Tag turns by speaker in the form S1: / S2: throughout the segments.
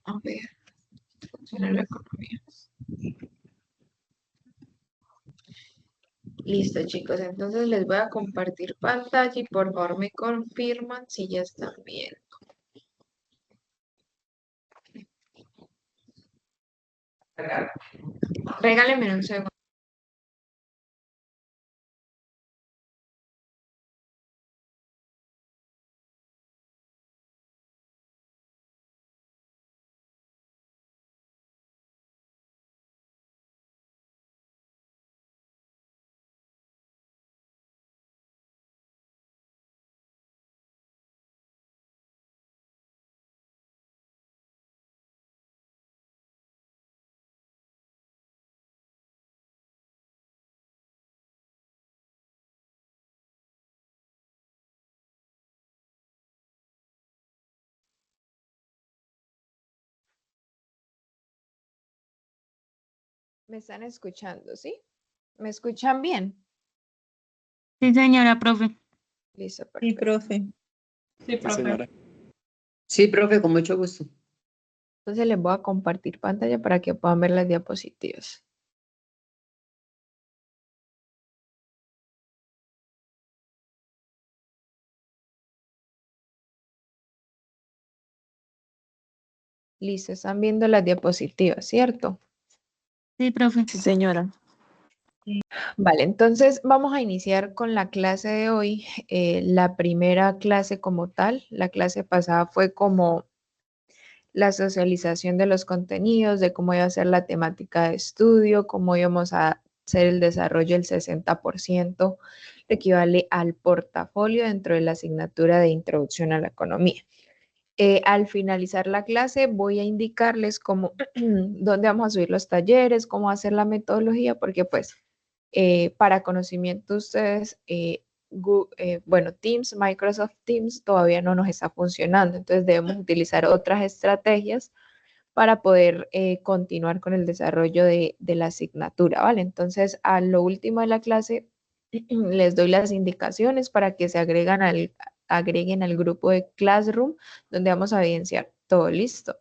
S1: A ver, funciona la economía. Listo, chicos. Entonces les voy a compartir pantalla y por favor me confirman si ya están bien. Regálenme un segundo. ¿Me están escuchando, sí? ¿Me escuchan bien?
S2: Sí, señora, profe.
S1: Listo,
S3: Sí,
S1: perfecto.
S3: profe.
S4: Sí, profe.
S5: Sí, profe, con mucho gusto.
S1: Entonces les voy a compartir pantalla para que puedan ver las diapositivas. Listo, están viendo las diapositivas, ¿cierto?
S2: Sí, profe.
S3: Sí, señora.
S1: Vale, entonces vamos a iniciar con la clase de hoy. La primera clase como tal, la clase pasada fue como la socialización de los contenidos, de cómo iba a ser la temática de estudio, cómo íbamos a hacer el desarrollo del 60%, lo equivale al portafolio dentro de la asignatura de Introducción a la Economía. Al finalizar la clase voy a indicarles cómo, dónde vamos a subir los talleres, cómo hacer la metodología, porque pues para conocimiento de ustedes, bueno, Teams, Microsoft Teams todavía no nos está funcionando, entonces debemos utilizar otras estrategias para poder continuar con el desarrollo de la asignatura, ¿vale? Entonces, a lo último de la clase, les doy las indicaciones para que se agreguen al grupo de Classroom, donde vamos a evidenciar todo listo.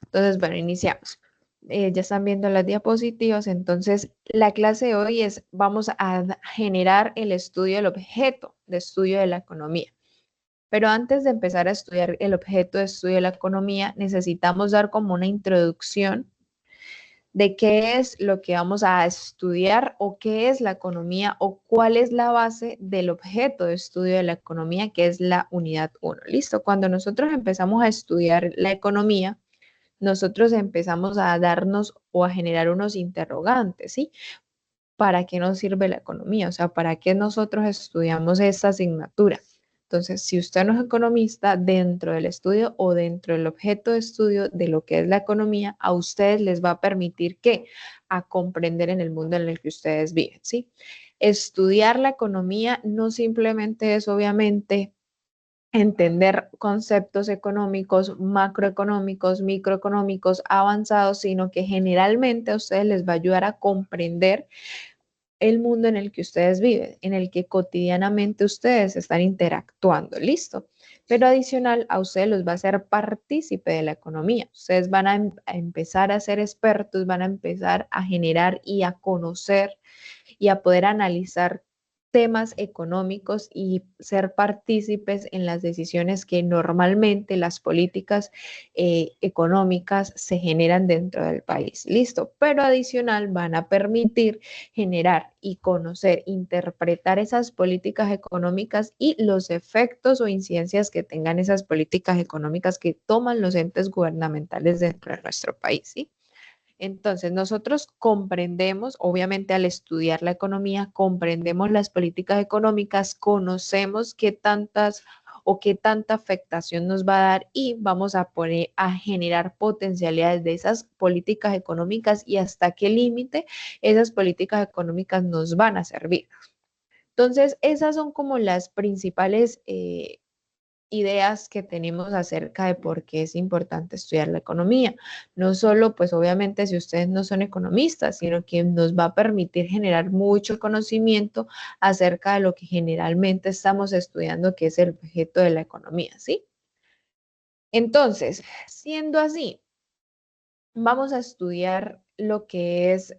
S1: Entonces, bueno, iniciamos. Ya están viendo las diapositivas, entonces la clase de hoy es, vamos a generar el estudio del objeto de estudio de la economía. Pero antes de empezar a estudiar el objeto de estudio de la economía, necesitamos dar como una introducción de qué es lo que vamos a estudiar o qué es la economía o cuál es la base del objeto de estudio de la economía, que es la unidad 1. ¿Listo? Cuando nosotros empezamos a estudiar la economía, nosotros empezamos a darnos o a generar unos interrogantes, ¿sí? ¿Para qué nos sirve la economía? O sea, ¿para qué nosotros estudiamos esta asignatura? Entonces, si usted no es economista, dentro del estudio o dentro del objeto de estudio de lo que es la economía, a ustedes les va a permitir ¿qué? A comprender en el mundo en el que ustedes viven, ¿sí? Estudiar la economía no simplemente es obviamente entender conceptos económicos, macroeconómicos, microeconómicos avanzados, sino que generalmente a ustedes les va a ayudar a comprender el mundo en el que ustedes viven, en el que cotidianamente ustedes están interactuando, listo. Pero adicional a ustedes los va a hacer partícipe de la economía. Ustedes van a empezar a ser expertos, van a empezar a generar y a conocer y a poder analizar temas económicos y ser partícipes en las decisiones que normalmente las políticas económicas se generan dentro del país. Listo, pero adicional van a permitir generar y conocer, interpretar esas políticas económicas y los efectos o incidencias que tengan esas políticas económicas que toman los entes gubernamentales dentro de nuestro país, ¿sí? Entonces, nosotros comprendemos, obviamente al estudiar la economía, comprendemos las políticas económicas, conocemos qué tantas o qué tanta afectación nos va a dar y vamos a poner a generar potencialidades de esas políticas económicas y hasta qué límite esas políticas económicas nos van a servir. Entonces, esas son como las principales ideas que tenemos acerca de por qué es importante estudiar la economía. No solo, pues obviamente, si ustedes no son economistas, sino que nos va a permitir generar mucho conocimiento acerca de lo que generalmente estamos estudiando, que es el objeto de la economía, ¿sí? Entonces, siendo así, vamos a estudiar lo que es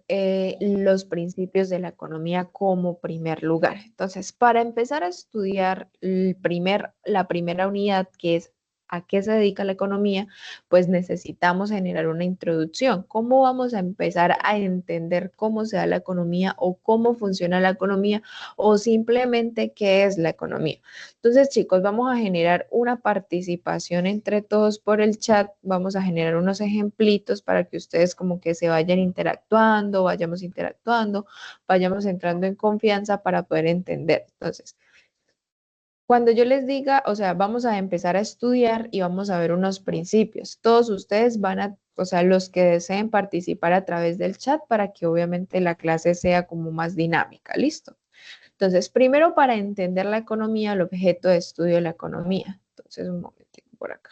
S1: los principios de la economía como primer lugar. Entonces, para empezar a estudiar la primera unidad, que es a qué se dedica la economía, pues necesitamos generar una introducción. ¿Cómo vamos a empezar a entender cómo se da la economía o cómo funciona la economía o simplemente qué es la economía? Entonces, chicos, vamos a generar una participación entre todos por el chat. Vamos a generar unos ejemplitos para que ustedes como que se vayan interactuando, vayamos entrando en confianza para poder entender. Entonces, cuando yo les diga, o sea, vamos a empezar a estudiar y vamos a ver unos principios. Todos ustedes van a, o sea, los que deseen participar a través del chat para que obviamente la clase sea como más dinámica. ¿Listo? Entonces, primero para entender la economía, el objeto de estudio de la economía. Entonces, un momentito por acá.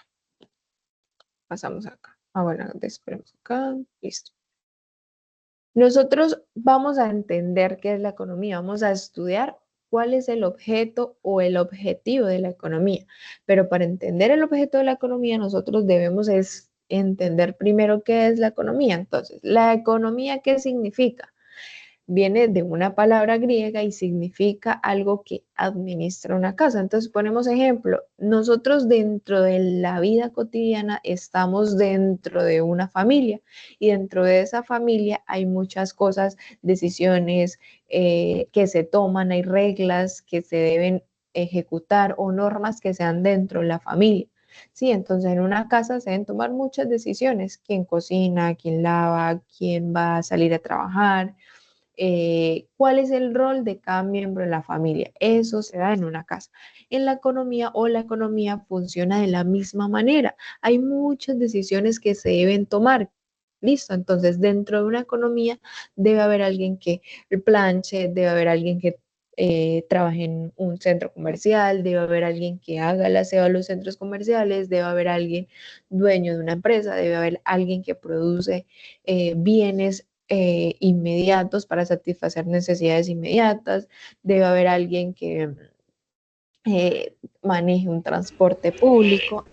S1: Pasamos acá. Ah, bueno, esperemos acá. Listo. Nosotros vamos a entender qué es la economía, vamos a estudiar cuál es el objeto o el objetivo de la economía. Pero para entender el objeto de la economía, nosotros debemos entender primero qué es la economía. Entonces, ¿la economía qué significa? Viene de una palabra griega y significa algo que administra una casa. Entonces ponemos ejemplo, nosotros dentro de la vida cotidiana estamos dentro de una familia y dentro de esa familia hay muchas cosas, decisiones que se toman, hay reglas que se deben ejecutar o normas que sean dentro de la familia. Sí, entonces en una casa se deben tomar muchas decisiones, quién cocina, quién lava, quién va a salir a trabajar, cuál es el rol de cada miembro de la familia. Eso se da en una casa. En la economía o la economía funciona de la misma manera. Hay muchas decisiones que se deben tomar. Listo, entonces dentro de una economía debe haber alguien que planche, debe haber alguien que trabaje en un centro comercial, debe haber alguien que haga el aseo a los centros comerciales, debe haber alguien dueño de una empresa, debe haber alguien que produce bienes inmediatos para satisfacer necesidades inmediatas, debe haber alguien que maneje un transporte público.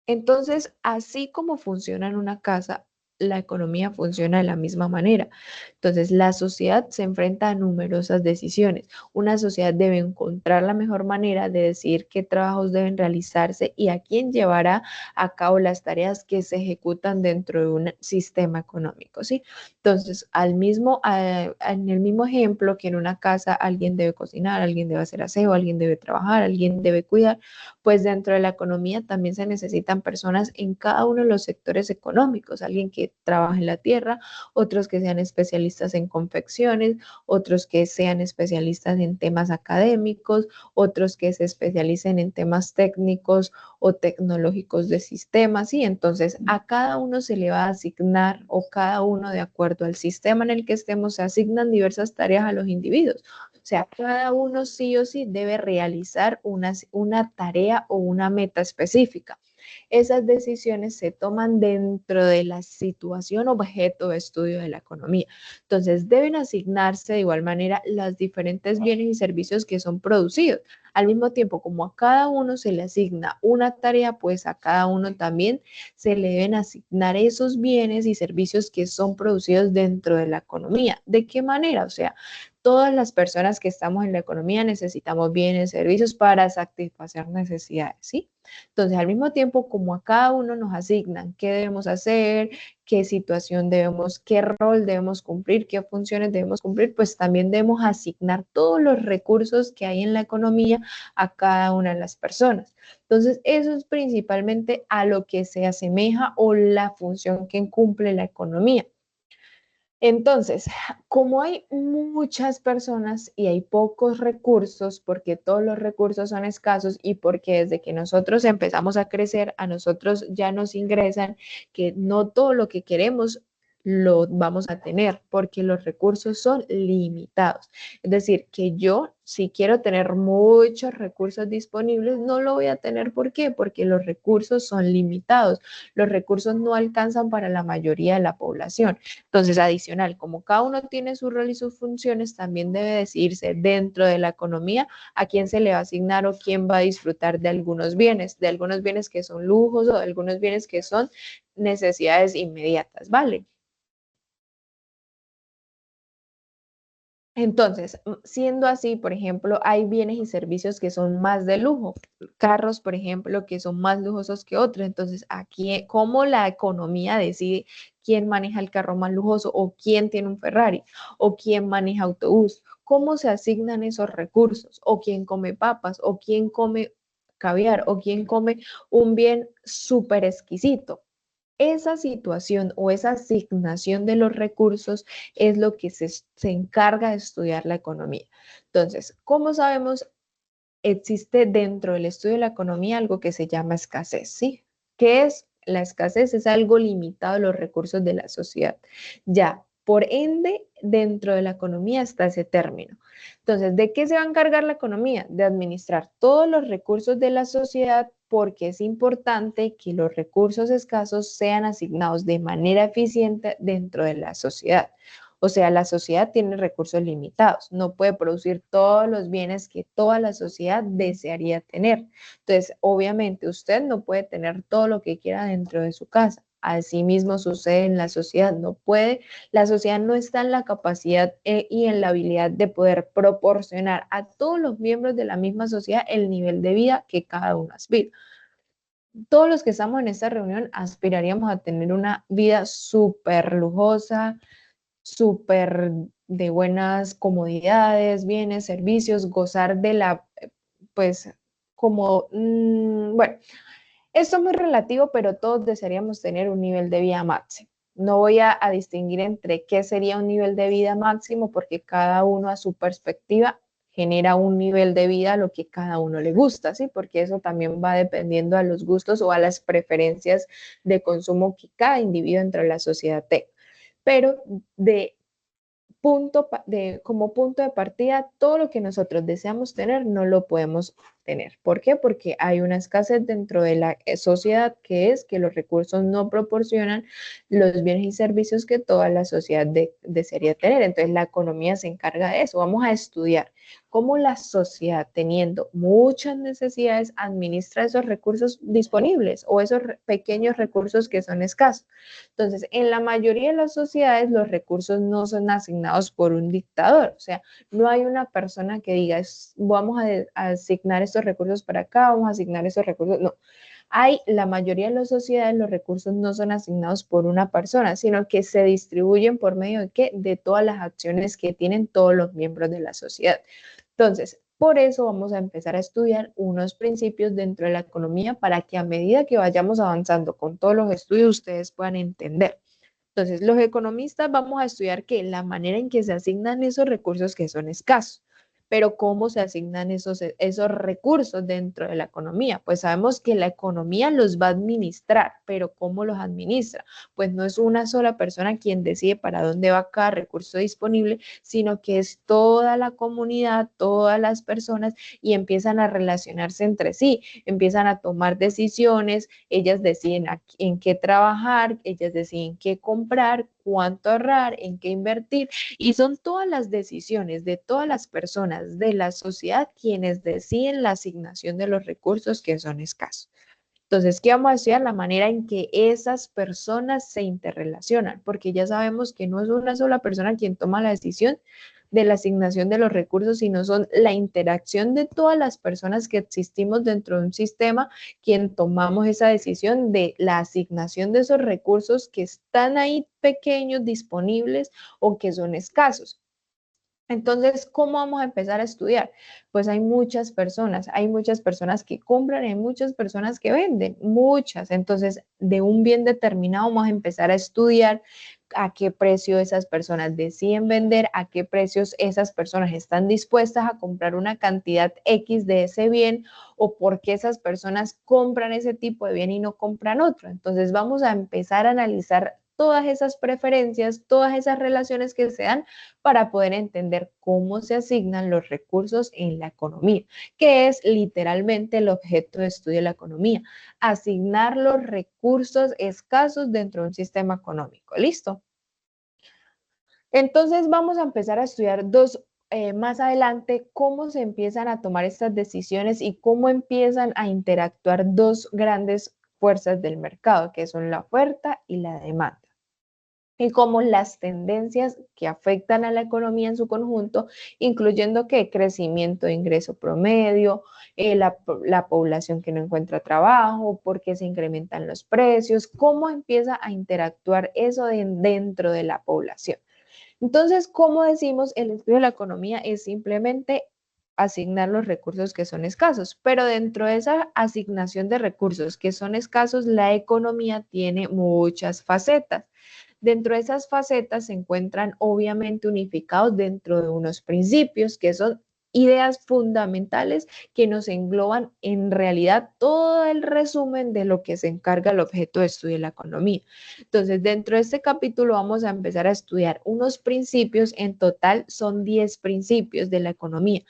S1: Entonces, así como funciona en una casa, la economía funciona de la misma manera. Entonces, la sociedad se enfrenta a numerosas decisiones. Una sociedad debe encontrar la mejor manera de decidir qué trabajos deben realizarse y a quién llevará a cabo las tareas que se ejecutan dentro de un sistema económico, ¿sí? Entonces, en el mismo ejemplo que en una casa alguien debe cocinar, alguien debe hacer aseo, alguien debe trabajar, alguien debe cuidar, pues dentro de la economía también se necesitan personas en cada uno de los sectores económicos, alguien que trabaje en la tierra, otros que sean especialistas en confecciones, otros que sean especialistas en temas académicos, otros que se especialicen en temas técnicos o tecnológicos de sistemas, y entonces a cada uno se le va a asignar o cada uno de acuerdo al sistema en el que estemos se asignan diversas tareas a los individuos. O sea, cada uno sí o sí debe realizar una tarea o una meta específica. Esas decisiones se toman dentro de la situación objeto de estudio de la economía. Entonces, deben asignarse de igual manera los diferentes bienes y servicios que son producidos. Al mismo tiempo, como a cada uno se le asigna una tarea, pues a cada uno también se le deben asignar esos bienes y servicios que son producidos dentro de la economía. ¿De qué manera? O sea, todas las personas que estamos en la economía necesitamos bienes y servicios para satisfacer necesidades, ¿sí? Entonces, al mismo tiempo, como a cada uno nos asignan qué debemos hacer, qué situación debemos, qué rol debemos cumplir, qué funciones debemos cumplir, pues también debemos asignar todos los recursos que hay en la economía a cada una de las personas. Entonces, eso es principalmente a lo que se asemeja o la función que cumple la economía. Entonces, como hay muchas personas y hay pocos recursos, porque todos los recursos son escasos y porque desde que nosotros empezamos a crecer, a nosotros ya nos ingresan que no todo lo que queremos lo vamos a tener, porque los recursos son limitados. Es decir, que yo Si quiero tener muchos recursos disponibles, no lo voy a tener. ¿Por qué? Porque los recursos son limitados. Los recursos no alcanzan para la mayoría de la población. Entonces, adicional, como cada uno tiene su rol y sus funciones, también debe decidirse dentro de la economía a quién se le va a asignar o quién va a disfrutar de algunos bienes que son lujos o de algunos bienes que son necesidades inmediatas, ¿vale? Entonces, siendo así, por ejemplo, hay bienes y servicios que son más de lujo, carros, por ejemplo, que son más lujosos que otros. Entonces, aquí, ¿cómo la economía decide quién maneja el carro más lujoso o quién tiene un Ferrari o quién maneja autobús? ¿Cómo se asignan esos recursos? ¿O quién come papas o quién come caviar o quién come un bien súper exquisito? Esa situación o esa asignación de los recursos es lo que se encarga de estudiar la economía. Entonces, ¿cómo sabemos? Existe dentro del estudio de la economía algo que se llama escasez, ¿sí? ¿Qué es? La escasez es algo limitado de los recursos de la sociedad. Ya, por ende, dentro de la economía está ese término. Entonces, ¿de qué se va a encargar la economía? De administrar todos los recursos de la sociedad, porque es importante que los recursos escasos sean asignados de manera eficiente dentro de la sociedad. O sea, la sociedad tiene recursos limitados, no puede producir todos los bienes que toda la sociedad desearía tener. Entonces, obviamente, usted no puede tener todo lo que quiera dentro de su casa. Asimismo sucede en la sociedad, no puede, la sociedad no está en la capacidad y en la habilidad de poder proporcionar a todos los miembros de la misma sociedad el nivel de vida que cada uno aspira. Todos los que estamos en esta reunión aspiraríamos a tener una vida súper lujosa, súper de buenas comodidades, bienes, servicios, gozar de la, pues, como, bueno, esto es muy relativo, pero todos desearíamos tener un nivel de vida máximo. No voy a distinguir entre qué sería un nivel de vida máximo, porque cada uno a su perspectiva genera un nivel de vida a lo que cada uno le gusta, ¿sí? Porque eso también va dependiendo a los gustos o a las preferencias de consumo que cada individuo dentro de la sociedad tenga. Pero de como punto de partida, todo lo que nosotros deseamos tener no lo podemos tener. ¿Por qué? Porque hay una escasez dentro de la sociedad, que es que los recursos no proporcionan los bienes y servicios que toda la sociedad desearía tener. Entonces la economía se encarga de eso. Vamos a estudiar cómo la sociedad, teniendo muchas necesidades, administra esos recursos disponibles o esos pequeños recursos que son escasos. Entonces, en la mayoría de las sociedades los recursos no son asignados por un dictador, o sea, no hay una persona que diga, vamos a asignar estos recursos para acá, vamos a asignar estos recursos, no. La mayoría de las sociedades los recursos no son asignados por una persona, sino que se distribuyen por medio de ¿qué? De todas las acciones que tienen todos los miembros de la sociedad. Entonces, por eso vamos a empezar a estudiar unos principios dentro de la economía para que a medida que vayamos avanzando con todos los estudios ustedes puedan entender. Entonces, los economistas vamos a estudiar que la manera en que se asignan esos recursos que son escasos. Pero ¿cómo se asignan esos recursos dentro de la economía? Pues sabemos que la economía los va a administrar, pero ¿cómo los administra? Pues no es una sola persona quien decide para dónde va cada recurso disponible, sino que es toda la comunidad, todas las personas y empiezan a relacionarse entre sí, empiezan a tomar decisiones, ellas deciden en qué trabajar, ellas deciden qué comprar, cuánto ahorrar, en qué invertir, y son todas las decisiones de todas las personas de la sociedad quienes deciden la asignación de los recursos que son escasos. Entonces, ¿qué vamos a estudiar? La manera en que esas personas se interrelacionan, porque ya sabemos que no es una sola persona quien toma la decisión de la asignación de los recursos, sino son la interacción de todas las personas que existimos dentro de un sistema quien tomamos esa decisión de la asignación de esos recursos que están ahí pequeños, disponibles o que son escasos. Entonces, ¿cómo vamos a empezar a estudiar? Pues hay muchas personas que compran, hay muchas personas que venden, muchas. Entonces, de un bien determinado vamos a empezar a estudiar a qué precio esas personas deciden vender, a qué precios esas personas están dispuestas a comprar una cantidad X de ese bien o por qué esas personas compran ese tipo de bien y no compran otro. Entonces, vamos a empezar a analizar todas esas preferencias, todas esas relaciones que se dan para poder entender cómo se asignan los recursos en la economía, que es literalmente el objeto de estudio de la economía, asignar los recursos escasos dentro de un sistema económico. ¿Listo? Entonces vamos a empezar a estudiar más adelante cómo se empiezan a tomar estas decisiones y cómo empiezan a interactuar dos grandes fuerzas del mercado, que son la oferta y la demanda. Y cómo las tendencias que afectan a la economía en su conjunto, incluyendo que crecimiento de ingreso promedio, la población que no encuentra trabajo, por qué se incrementan los precios, cómo empieza a interactuar eso dentro de la población. Entonces, como decimos, el estudio de la economía es simplemente asignar los recursos que son escasos, pero dentro de esa asignación de recursos que son escasos, la economía tiene muchas facetas. Dentro de esas facetas se encuentran obviamente unificados dentro de unos principios que son ideas fundamentales que nos engloban en realidad todo el resumen de lo que se encarga el objeto de estudio de la economía. Entonces, dentro de este capítulo vamos a empezar a estudiar unos principios, en total son 10 principios de la economía,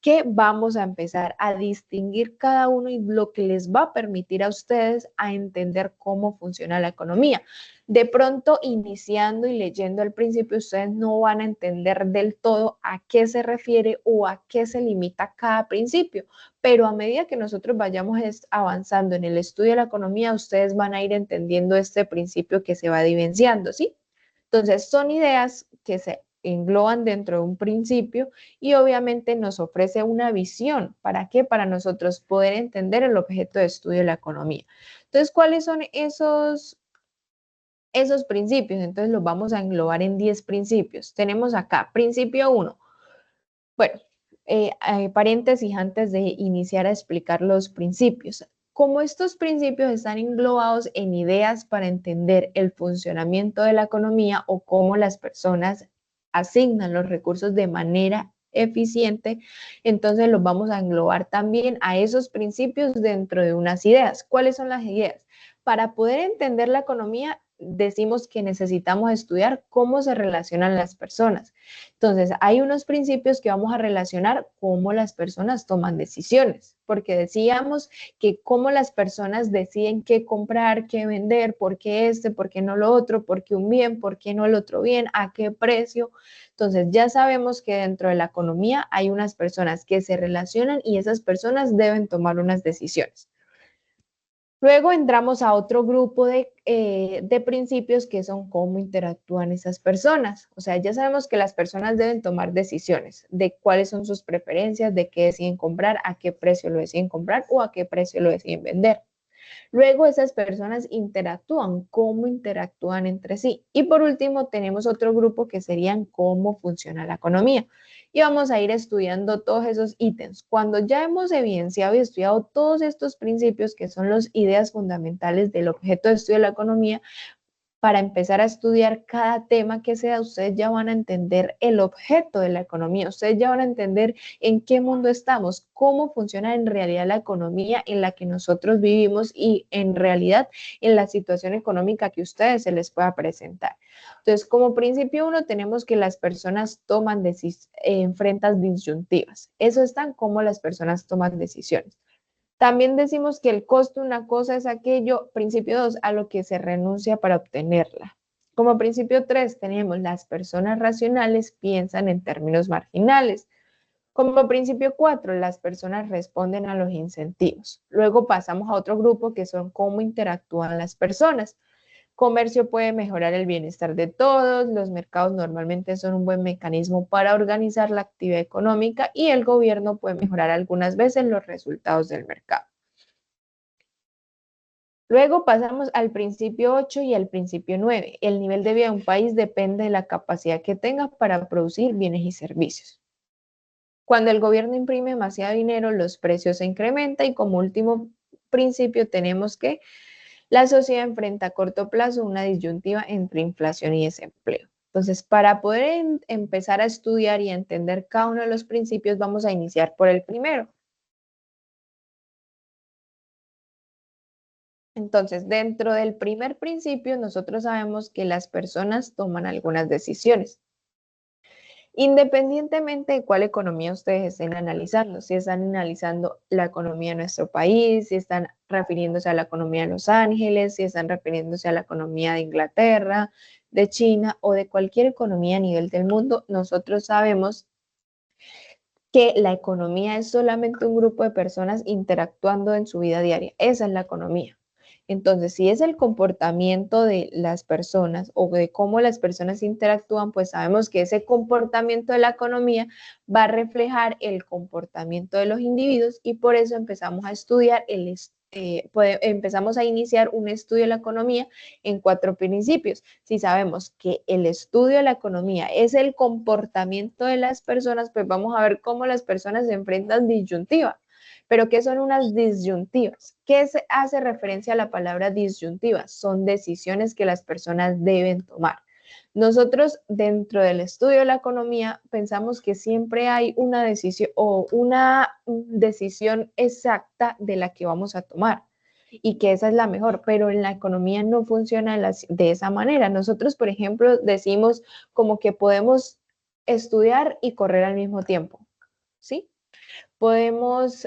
S1: que vamos a empezar a distinguir cada uno y lo que les va a permitir a ustedes a entender cómo funciona la economía. De pronto, iniciando y leyendo el principio, ustedes no van a entender del todo a qué se refiere o a qué se limita cada principio, pero a medida que nosotros vayamos avanzando en el estudio de la economía, ustedes van a ir entendiendo este principio que se va vivenciando, ¿sí? Entonces, son ideas que se engloban dentro de un principio y obviamente nos ofrece una visión. ¿Para qué? Para nosotros poder entender el objeto de estudio de la economía. Entonces, ¿cuáles son esos principios? Entonces, los vamos a englobar en 10 principios. Tenemos acá, principio 1. Bueno, paréntesis antes de iniciar a explicar los principios. Como estos principios están englobados en ideas para entender el funcionamiento de la economía o cómo las personas asignan los recursos de manera eficiente, entonces los vamos a englobar también a esos principios dentro de unas ideas. ¿Cuáles son las ideas? Para poder entender la economía, decimos que necesitamos estudiar cómo se relacionan las personas. Entonces, hay unos principios que vamos a relacionar cómo las personas toman decisiones, porque decíamos que cómo las personas deciden qué comprar, qué vender, por qué por qué no lo otro, por qué un bien, por qué no el otro bien, a qué precio. Entonces, ya sabemos que dentro de la economía hay unas personas que se relacionan y esas personas deben tomar unas decisiones. Luego entramos a otro grupo de principios que son cómo interactúan esas personas. O sea, ya sabemos que las personas deben tomar decisiones de cuáles son sus preferencias, de qué deciden comprar, a qué precio lo deciden comprar o a qué precio lo deciden vender. Luego esas personas interactúan, cómo interactúan entre sí. Y por último tenemos otro grupo que serían cómo funciona la economía. Y vamos a ir estudiando todos esos ítems. Cuando ya hemos evidenciado y estudiado todos estos principios que son las ideas fundamentales del objeto de estudio de la economía, para empezar a estudiar cada tema que sea, ustedes ya van a entender el objeto de la economía, ustedes ya van a entender en qué mundo estamos, cómo funciona en realidad la economía en la que nosotros vivimos y en realidad en la situación económica que a ustedes se les pueda presentar. Entonces, como principio uno, tenemos que las personas enfrentan disyuntivas. Eso está en cómo las personas toman decisiones. También decimos que el costo de una cosa es aquello, principio 2, a lo que se renuncia para obtenerla. Como principio 3 tenemos las personas racionales piensan en términos marginales. Como principio 4, las personas responden a los incentivos. Luego pasamos a otro grupo que son cómo interactúan las personas. Comercio puede mejorar el bienestar de todos, los mercados normalmente son un buen mecanismo para organizar la actividad económica y el gobierno puede mejorar algunas veces los resultados del mercado. Luego pasamos al principio 8 y al principio 9. El nivel de vida de un país depende de la capacidad que tenga para producir bienes y servicios. Cuando el gobierno imprime demasiado dinero, los precios se incrementan y como último principio tenemos que la sociedad enfrenta a corto plazo una disyuntiva entre inflación y desempleo. Entonces, para poder empezar a estudiar y a entender cada uno de los principios, vamos a iniciar por el primero. Entonces, dentro del primer principio, nosotros sabemos que las personas toman algunas decisiones. Independientemente de cuál economía ustedes estén analizando, si están analizando la economía de nuestro país, si están refiriéndose a la economía de Los Ángeles, si están refiriéndose a la economía de Inglaterra, de China o de cualquier economía a nivel del mundo, nosotros sabemos que la economía es solamente un grupo de personas interactuando en su vida diaria. Esa es la economía. Entonces, si es el comportamiento de las personas o de cómo las personas interactúan, pues sabemos que ese comportamiento de la economía va a reflejar el comportamiento de los individuos y por eso empezamos a estudiar empezamos a iniciar un estudio de la economía en 4 principios. Si sabemos que el estudio de la economía es el comportamiento de las personas, pues vamos a ver cómo las personas se enfrentan disyuntiva. Pero ¿qué son unas disyuntivas? ¿Qué se hace referencia a la palabra disyuntiva? Son decisiones que las personas deben tomar. Nosotros dentro del estudio de la economía pensamos que siempre hay una decisión o una decisión exacta de la que vamos a tomar y que esa es la mejor, pero en la economía no funciona de esa manera. Nosotros, por ejemplo, decimos como que podemos estudiar y correr al mismo tiempo, ¿sí? Podemos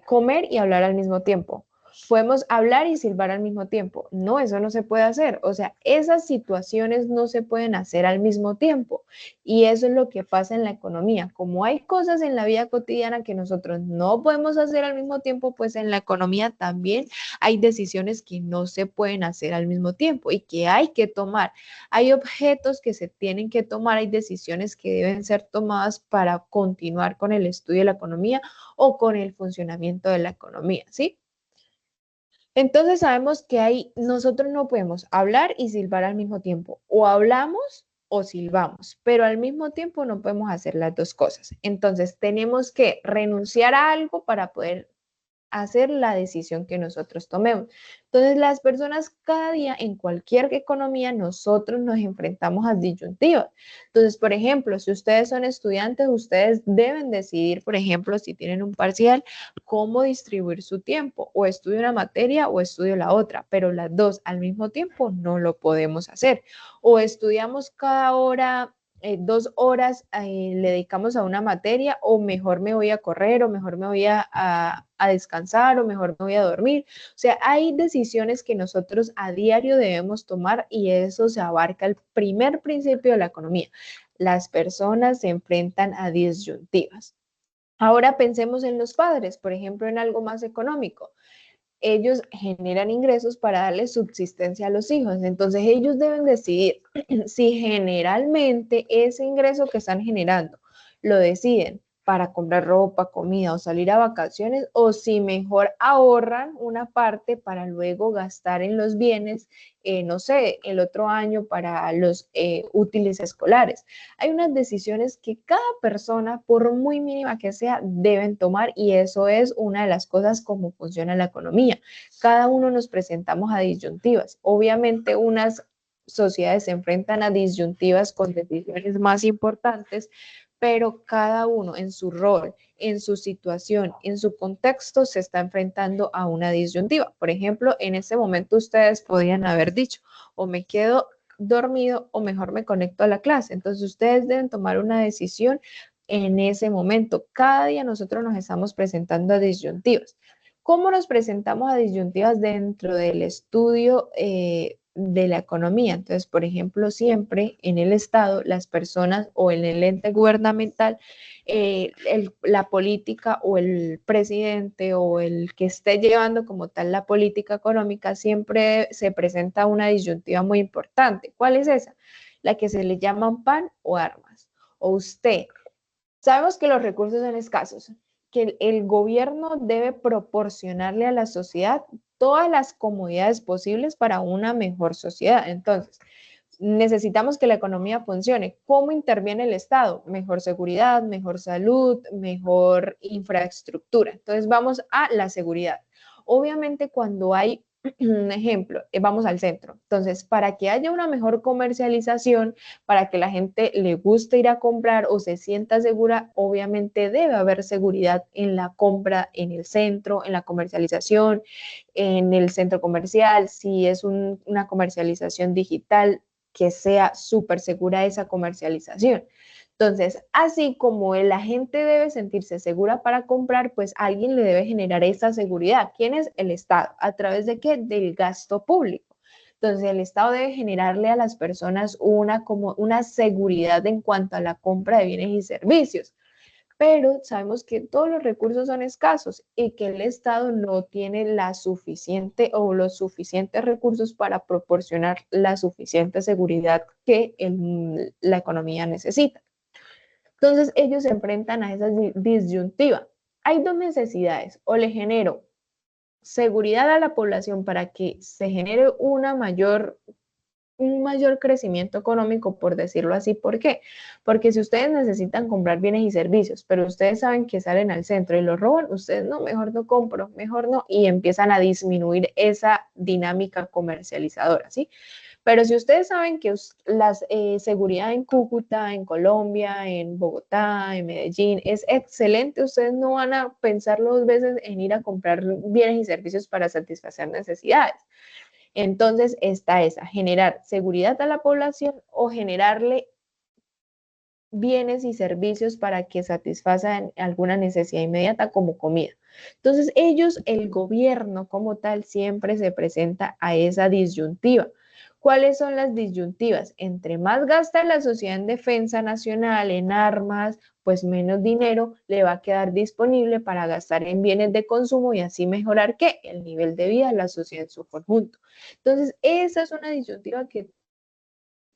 S1: comer y hablar al mismo tiempo. Podemos hablar y silbar al mismo tiempo. No, eso no se puede hacer. O sea, esas situaciones no se pueden hacer al mismo tiempo. Y eso es lo que pasa en la economía. Como hay cosas en la vida cotidiana que nosotros no podemos hacer al mismo tiempo, pues en la economía también hay decisiones que no se pueden hacer al mismo tiempo y que hay que tomar. Hay objetos que se tienen que tomar, hay decisiones que deben ser tomadas para continuar con el estudio de la economía o con el funcionamiento de la economía, ¿sí? Entonces sabemos que nosotros no podemos hablar y silbar al mismo tiempo, o hablamos o silbamos, pero al mismo tiempo no podemos hacer las dos cosas. Entonces tenemos que renunciar a algo para poder hacer la decisión que nosotros tomemos. Entonces, las personas cada día en cualquier economía, nosotros nos enfrentamos a disyuntivas. Entonces, por ejemplo, si ustedes son estudiantes, ustedes deben decidir, por ejemplo, si tienen un parcial, cómo distribuir su tiempo, o estudio una materia o estudio la otra, pero las dos al mismo tiempo no lo podemos hacer. O estudiamos cada hora 2 horas le dedicamos a una materia o mejor me voy a correr o mejor me voy a descansar o mejor me voy a dormir. O sea, hay decisiones que nosotros a diario debemos tomar y eso se abarca el primer principio de la economía. Las personas se enfrentan a disyuntivas. Ahora pensemos en los padres, por ejemplo, en algo más económico. Ellos generan ingresos para darle subsistencia a los hijos. Entonces ellos deben decidir si generalmente ese ingreso que están generando lo deciden para comprar ropa, comida o salir a vacaciones o si mejor ahorran una parte para luego gastar en los bienes, no sé, el otro año para los útiles escolares. Hay unas decisiones que cada persona, por muy mínima que sea, deben tomar y eso es una de las cosas como funciona la economía. Cada uno nos presentamos a disyuntivas. Obviamente unas sociedades se enfrentan a disyuntivas con decisiones más importantes, pero cada uno en su rol, en su situación, en su contexto, se está enfrentando a una disyuntiva. Por ejemplo, en ese momento ustedes podían haber dicho, o me quedo dormido o mejor me conecto a la clase. Entonces ustedes deben tomar una decisión en ese momento. Cada día nosotros nos estamos presentando a disyuntivas. ¿Cómo nos presentamos a disyuntivas dentro del estudio de la economía? Entonces, por ejemplo, siempre en el Estado, las personas o en el ente gubernamental, la política o el presidente o el que esté llevando como tal la política económica, siempre se presenta una disyuntiva muy importante. ¿Cuál es esa? La que se le llaman pan o armas. O usted, sabemos que los recursos son escasos, que el gobierno debe proporcionarle a la sociedad todas las comodidades posibles para una mejor sociedad. Entonces, necesitamos que la economía funcione. ¿Cómo interviene el Estado? Mejor seguridad, mejor salud, mejor infraestructura. Entonces, vamos a la seguridad. Obviamente, cuando hay Un ejemplo, vamos al centro. Entonces, para que haya una mejor comercialización, para que la gente le guste ir a comprar o se sienta segura, obviamente debe haber seguridad en la compra en el centro, en la comercialización, en el centro comercial. Si es una comercialización digital, que sea súper segura esa comercialización. Entonces, así como la gente debe sentirse segura para comprar, pues alguien le debe generar esa seguridad. ¿Quién es? El Estado. ¿A través de qué? Del gasto público. Entonces, el Estado debe generarle a las personas una seguridad en cuanto a la compra de bienes y servicios. Pero sabemos que todos los recursos son escasos y que el Estado no tiene la suficiente o los suficientes recursos para proporcionar la suficiente seguridad que la economía necesita. Entonces ellos se enfrentan a esa disyuntiva. Hay dos necesidades: o le genero seguridad a la población para que se genere un mayor crecimiento económico, por decirlo así. ¿Por qué? Porque si ustedes necesitan comprar bienes y servicios, pero ustedes saben que salen al centro y los roban, ustedes no, mejor no compro, mejor no, y empiezan a disminuir esa dinámica comercializadora, ¿sí? Pero si ustedes saben que la seguridad en Cúcuta, en Colombia, en Bogotá, en Medellín es excelente, ustedes no van a pensar dos veces en ir a comprar bienes y servicios para satisfacer necesidades. Entonces está esa: generar seguridad a la población o generarle bienes y servicios para que satisfagan alguna necesidad inmediata como comida. Entonces ellos, el gobierno como tal, siempre se presenta a esa disyuntiva. ¿Cuáles son las disyuntivas? Entre más gasta la sociedad en defensa nacional, en armas, pues menos dinero le va a quedar disponible para gastar en bienes de consumo y así mejorar, ¿qué? El nivel de vida de la sociedad en su conjunto. Entonces, esa es una disyuntiva que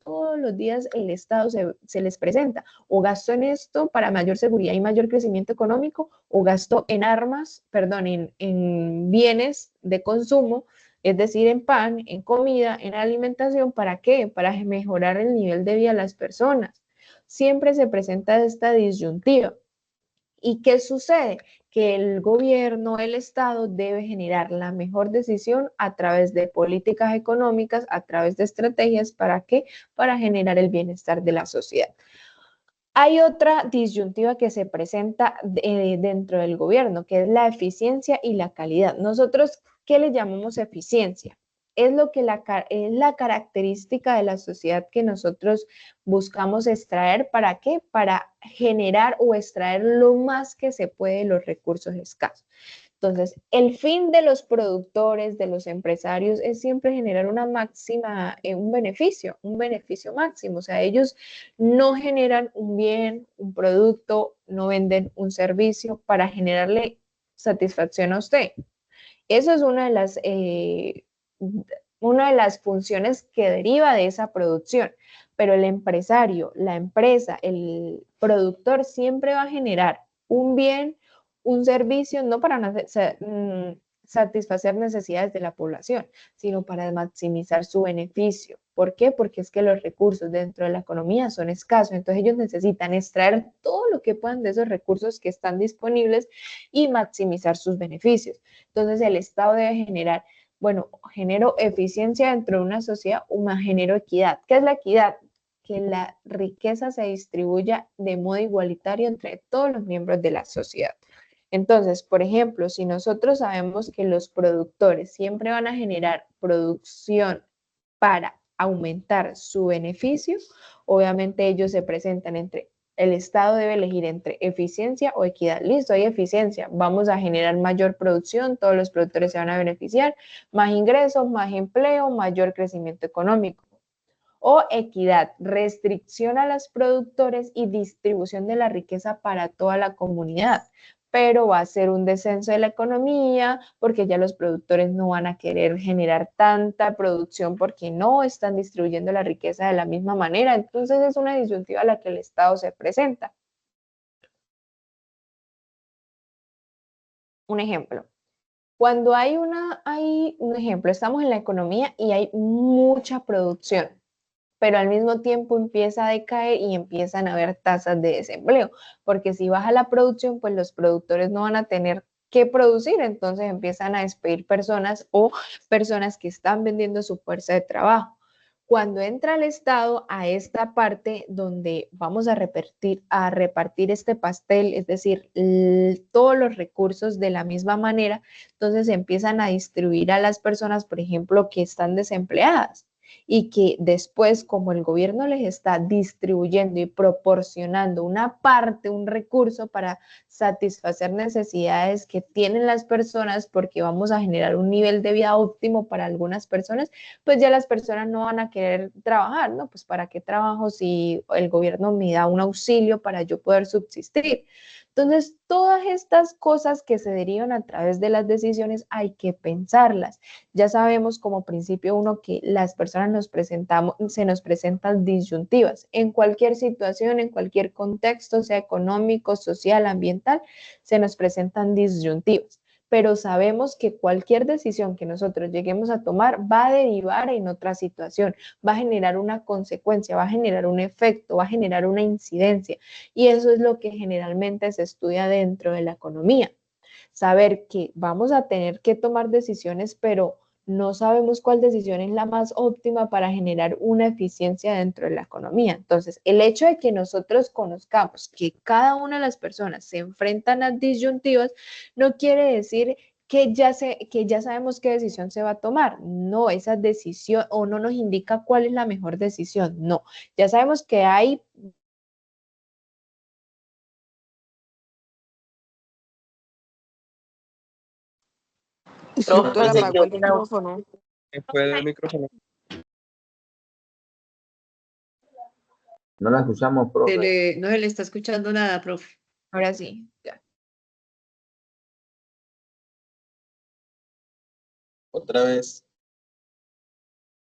S1: todos los días el Estado se les presenta: o gasto en esto para mayor seguridad y mayor crecimiento económico, o gasto en armas, perdón, en bienes de consumo, es decir, en pan, en comida, en alimentación. ¿Para qué? Para mejorar el nivel de vida de las personas. Siempre se presenta esta disyuntiva. ¿Y qué sucede? Que el gobierno, el Estado, debe generar la mejor decisión a través de políticas económicas, a través de estrategias. ¿Para qué? Para generar el bienestar de la sociedad. Hay otra disyuntiva que se presenta dentro del gobierno, que es la eficiencia y la calidad. Nosotros, ¿qué le llamamos eficiencia? Es la característica de la sociedad que nosotros buscamos extraer. ¿Para qué? Para generar o extraer lo más que se puede de los recursos escasos. Entonces, el fin de los productores, de los empresarios, es siempre generar un beneficio máximo. O sea, ellos no generan un bien, un producto, no venden un servicio para generarle satisfacción a usted. Eso es una de las funciones que deriva de esa producción. Pero el empresario, la empresa, el productor siempre va a generar un bien, un servicio, no para satisfacer necesidades de la población, sino para maximizar su beneficio. ¿Por qué? Porque es que los recursos dentro de la economía son escasos. Entonces ellos necesitan extraer todo lo que puedan de esos recursos que están disponibles y maximizar sus beneficios. Entonces el Estado debe generar, bueno, genero eficiencia dentro de una sociedad, genero equidad. ¿Qué es la equidad? Que la riqueza se distribuya de modo igualitario entre todos los miembros de la sociedad. Entonces, por ejemplo, si nosotros sabemos que los productores siempre van a generar producción para aumentar su beneficio, obviamente ellos se presentan el Estado debe elegir entre eficiencia o equidad. Listo, hay eficiencia, vamos a generar mayor producción, todos los productores se van a beneficiar, más ingresos, más empleo, mayor crecimiento económico. O equidad, restricción a los productores y distribución de la riqueza para toda la comunidad. Pero va a ser un descenso de la economía porque ya los productores no van a querer generar tanta producción porque no están distribuyendo la riqueza de la misma manera. Entonces es una disyuntiva a la que el Estado se presenta. Un ejemplo. Cuando hay un ejemplo, estamos en la economía y hay mucha producción, pero al mismo tiempo empieza a decaer y empiezan a haber tasas de desempleo, porque si baja la producción, pues los productores no van a tener qué producir, entonces empiezan a despedir personas o personas que están vendiendo su fuerza de trabajo. Cuando entra el Estado a esta parte donde vamos a repartir este pastel, es decir, todos los recursos de la misma manera, entonces se empiezan a distribuir a las personas, por ejemplo, que están desempleadas y que después, como el gobierno les está distribuyendo y proporcionando una parte, un recurso para satisfacer necesidades que tienen las personas, porque vamos a generar un nivel de vida óptimo para algunas personas, pues ya las personas no van a querer trabajar, ¿no? Pues ¿para qué trabajo si el gobierno me da un auxilio para yo poder subsistir? Entonces, todas estas cosas que se derivan a través de las decisiones hay que pensarlas. Ya sabemos como principio uno que las personas se nos presentan disyuntivas. En cualquier situación, en cualquier contexto, sea económico, social, ambiental, se nos presentan disyuntivas. Pero sabemos que cualquier decisión que nosotros lleguemos a tomar va a derivar en otra situación, va a generar una consecuencia, va a generar un efecto, va a generar una incidencia. Y eso es lo que generalmente se estudia dentro de la economía. Saber que vamos a tener que tomar decisiones, pero no sabemos cuál decisión es la más óptima para generar una eficiencia dentro de la economía. Entonces, el hecho de que nosotros conozcamos que cada una de las personas se enfrentan a disyuntivas no quiere decir que ya sabemos qué decisión se va a tomar. No, esa decisión o no nos indica cuál es la mejor decisión. No, ya sabemos que hay.
S3: Doctora,
S5: Profe,
S3: apagó el micrófono.
S4: Fue el micrófono.
S6: No la escuchamos, profe.
S5: no se le está escuchando nada, profe.
S1: Ahora sí, ya.
S4: Otra vez.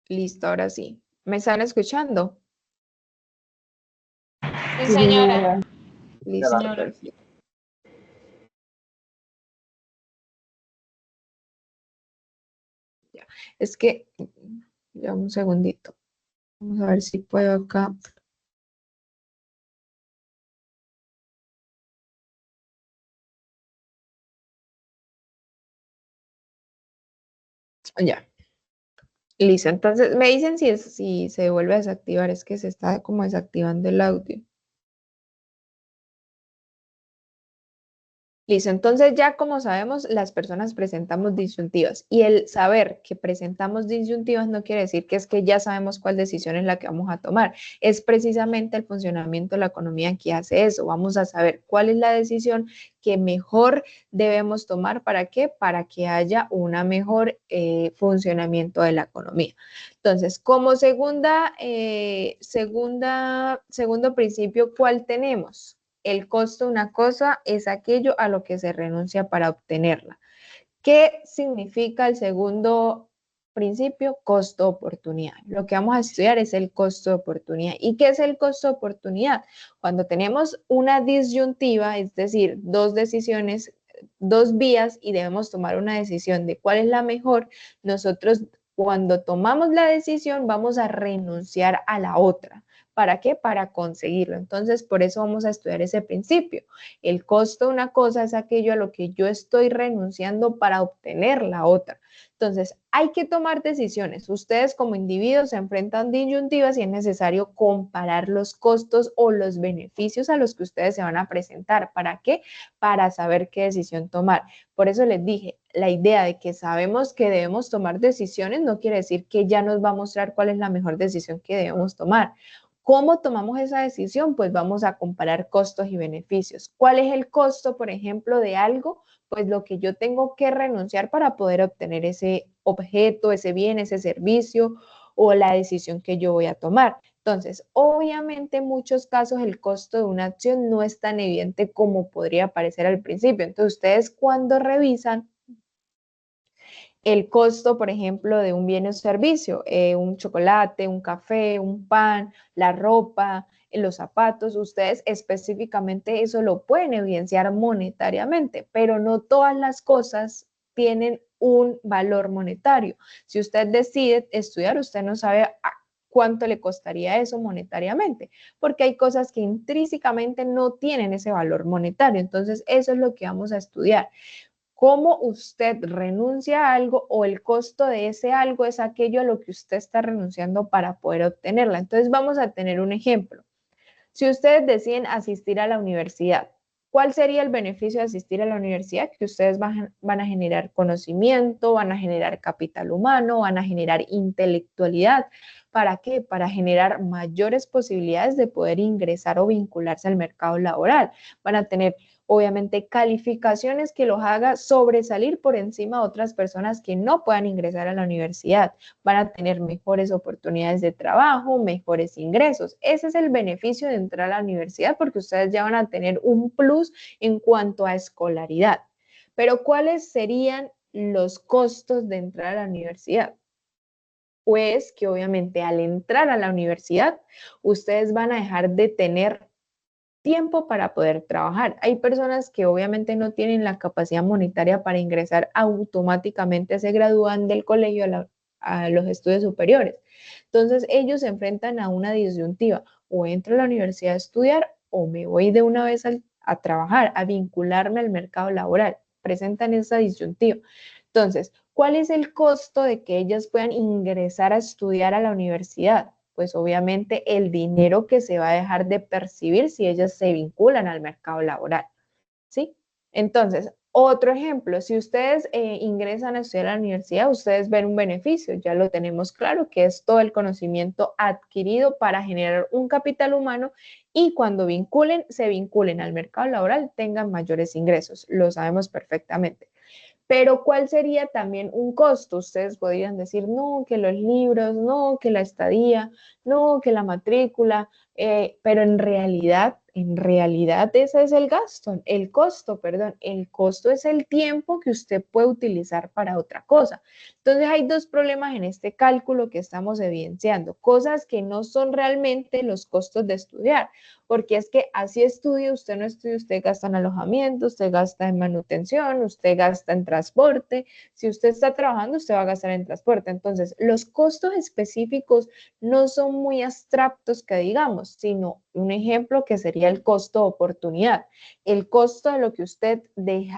S1: Listo, ahora sí. ¿Me están escuchando?
S2: Sí, señora.
S1: Listo,
S2: Señora.
S1: perfecto. Ya. Es que, ya un segundito. Vamos a ver si puedo acá. Ya. Listo. Entonces, me dicen si se vuelve a desactivar. Es que se está como desactivando el audio. Listo, entonces ya como sabemos, las personas presentamos disyuntivas y el saber que presentamos disyuntivas no quiere decir que es que ya sabemos cuál decisión es la que vamos a tomar. Es precisamente el funcionamiento de la economía que hace eso. Vamos a saber cuál es la decisión que mejor debemos tomar. ¿Para qué? Para que haya un mejor funcionamiento de la economía. Entonces, como segundo principio, ¿cuál tenemos? El costo de una cosa es aquello a lo que se renuncia para obtenerla. ¿Qué significa el segundo principio? Costo-oportunidad. Lo que vamos a estudiar es el costo de oportunidad. ¿Y qué es el costo de oportunidad? Cuando tenemos una disyuntiva, es decir, dos decisiones, dos vías y debemos tomar una decisión de cuál es la mejor, nosotros cuando tomamos la decisión vamos a renunciar a la otra. ¿Para qué? Para conseguirlo. Entonces, por eso vamos a estudiar ese principio. El costo de una cosa es aquello a lo que yo estoy renunciando para obtener la otra. Entonces, hay que tomar decisiones. Ustedes como individuos se enfrentan disyuntivas y es necesario comparar los costos o los beneficios a los que ustedes se van a presentar. ¿Para qué? Para saber qué decisión tomar. Por eso les dije, la idea de que sabemos que debemos tomar decisiones no quiere decir que ya nos va a mostrar cuál es la mejor decisión que debemos tomar. ¿Cómo tomamos esa decisión? Pues vamos a comparar costos y beneficios. ¿Cuál es el costo, por ejemplo, de algo? Pues lo que yo tengo que renunciar para poder obtener ese objeto, ese bien, ese servicio o la decisión que yo voy a tomar. Entonces, obviamente en muchos casos el costo de una acción no es tan evidente como podría parecer al principio. Entonces, ustedes cuando revisan el costo, por ejemplo, de un bien o servicio, un chocolate, un café, un pan, la ropa, los zapatos, ustedes específicamente eso lo pueden evidenciar monetariamente, pero no todas las cosas tienen un valor monetario. Si usted decide estudiar, usted no sabe cuánto le costaría eso monetariamente, porque hay cosas que intrínsecamente no tienen ese valor monetario. Entonces, eso es lo que vamos a estudiar. cómo usted renuncia a algo o el costo de ese algo es aquello a lo que usted está renunciando para poder obtenerla. Entonces vamos a tener un ejemplo. Si ustedes deciden asistir a la universidad, ¿cuál sería el beneficio de asistir a la universidad? Que ustedes van a generar conocimiento, van a generar capital humano, van a generar intelectualidad. ¿Para qué? Para generar mayores posibilidades de poder ingresar o vincularse al mercado laboral. Van a tener obviamente calificaciones que los haga sobresalir por encima de otras personas que no puedan ingresar a la universidad. Van a tener mejores oportunidades de trabajo, mejores ingresos. Ese es el beneficio de entrar a la universidad porque ustedes ya van a tener un plus en cuanto a escolaridad. Pero ¿cuáles serían los costos de entrar a la universidad? Pues que obviamente al entrar a la universidad, ustedes van a dejar de tener tiempo para poder trabajar. Hay personas que obviamente no tienen la capacidad monetaria para ingresar automáticamente, se gradúan del colegio a los estudios superiores. Entonces ellos se enfrentan a una disyuntiva, o entro a la universidad a estudiar o me voy de una vez a trabajar, a vincularme al mercado laboral. Presentan esa disyuntiva. Entonces, ¿cuál es el costo de que ellas puedan ingresar a estudiar a la universidad? Pues obviamente el dinero que se va a dejar de percibir si ellas se vinculan al mercado laboral, ¿sí? Entonces, otro ejemplo, si ustedes ingresan a estudiar a la universidad, ustedes ven un beneficio, ya lo tenemos claro, que es todo el conocimiento adquirido para generar un capital humano y cuando se vinculen al mercado laboral, tengan mayores ingresos, lo sabemos perfectamente. Pero ¿cuál sería también un costo? Ustedes podrían decir, no, que los libros, no, que la estadía, no, que la matrícula, pero en realidad ese es el costo, perdón, el costo es el tiempo que usted puede utilizar para otra cosa. Entonces hay dos problemas en este cálculo que estamos evidenciando, cosas que no son realmente los costos de estudiar, porque es que así estudia, usted no estudia, usted gasta en alojamiento, usted gasta en manutención, usted gasta en transporte, si usted está trabajando, usted va a gastar en transporte. Entonces, los costos específicos no son muy abstractos que digamos, sino un ejemplo que sería el costo de oportunidad, el costo de lo que usted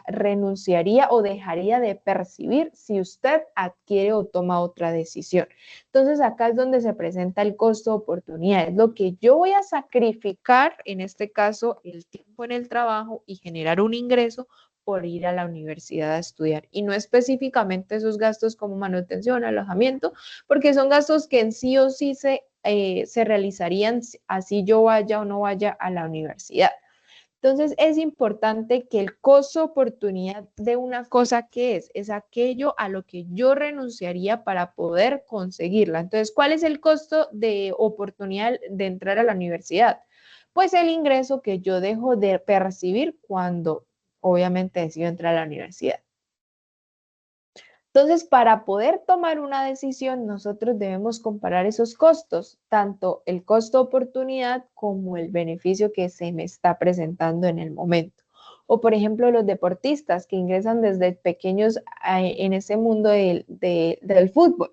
S1: renunciaría o dejaría de percibir si usted adquiere o toma otra decisión. Entonces, acá es donde se presenta el costo de oportunidad, es lo que yo voy a sacrificar, en este caso, el tiempo en el trabajo y generar un ingreso por ir a la universidad a estudiar y no específicamente esos gastos como manutención, alojamiento, porque son gastos que en sí o sí se realizarían así yo vaya o no vaya a la universidad. Entonces es importante que el costo de oportunidad de una cosa que es aquello a lo que yo renunciaría para poder conseguirla. Entonces, ¿cuál es el costo de oportunidad de entrar a la universidad? Pues el ingreso que yo dejo de percibir cuando obviamente decido entrar a la universidad. Entonces, para poder tomar una decisión, nosotros debemos comparar esos costos, tanto el costo oportunidad como el beneficio que se me está presentando en el momento. O, por ejemplo, los deportistas que ingresan desde pequeños en ese mundo del fútbol.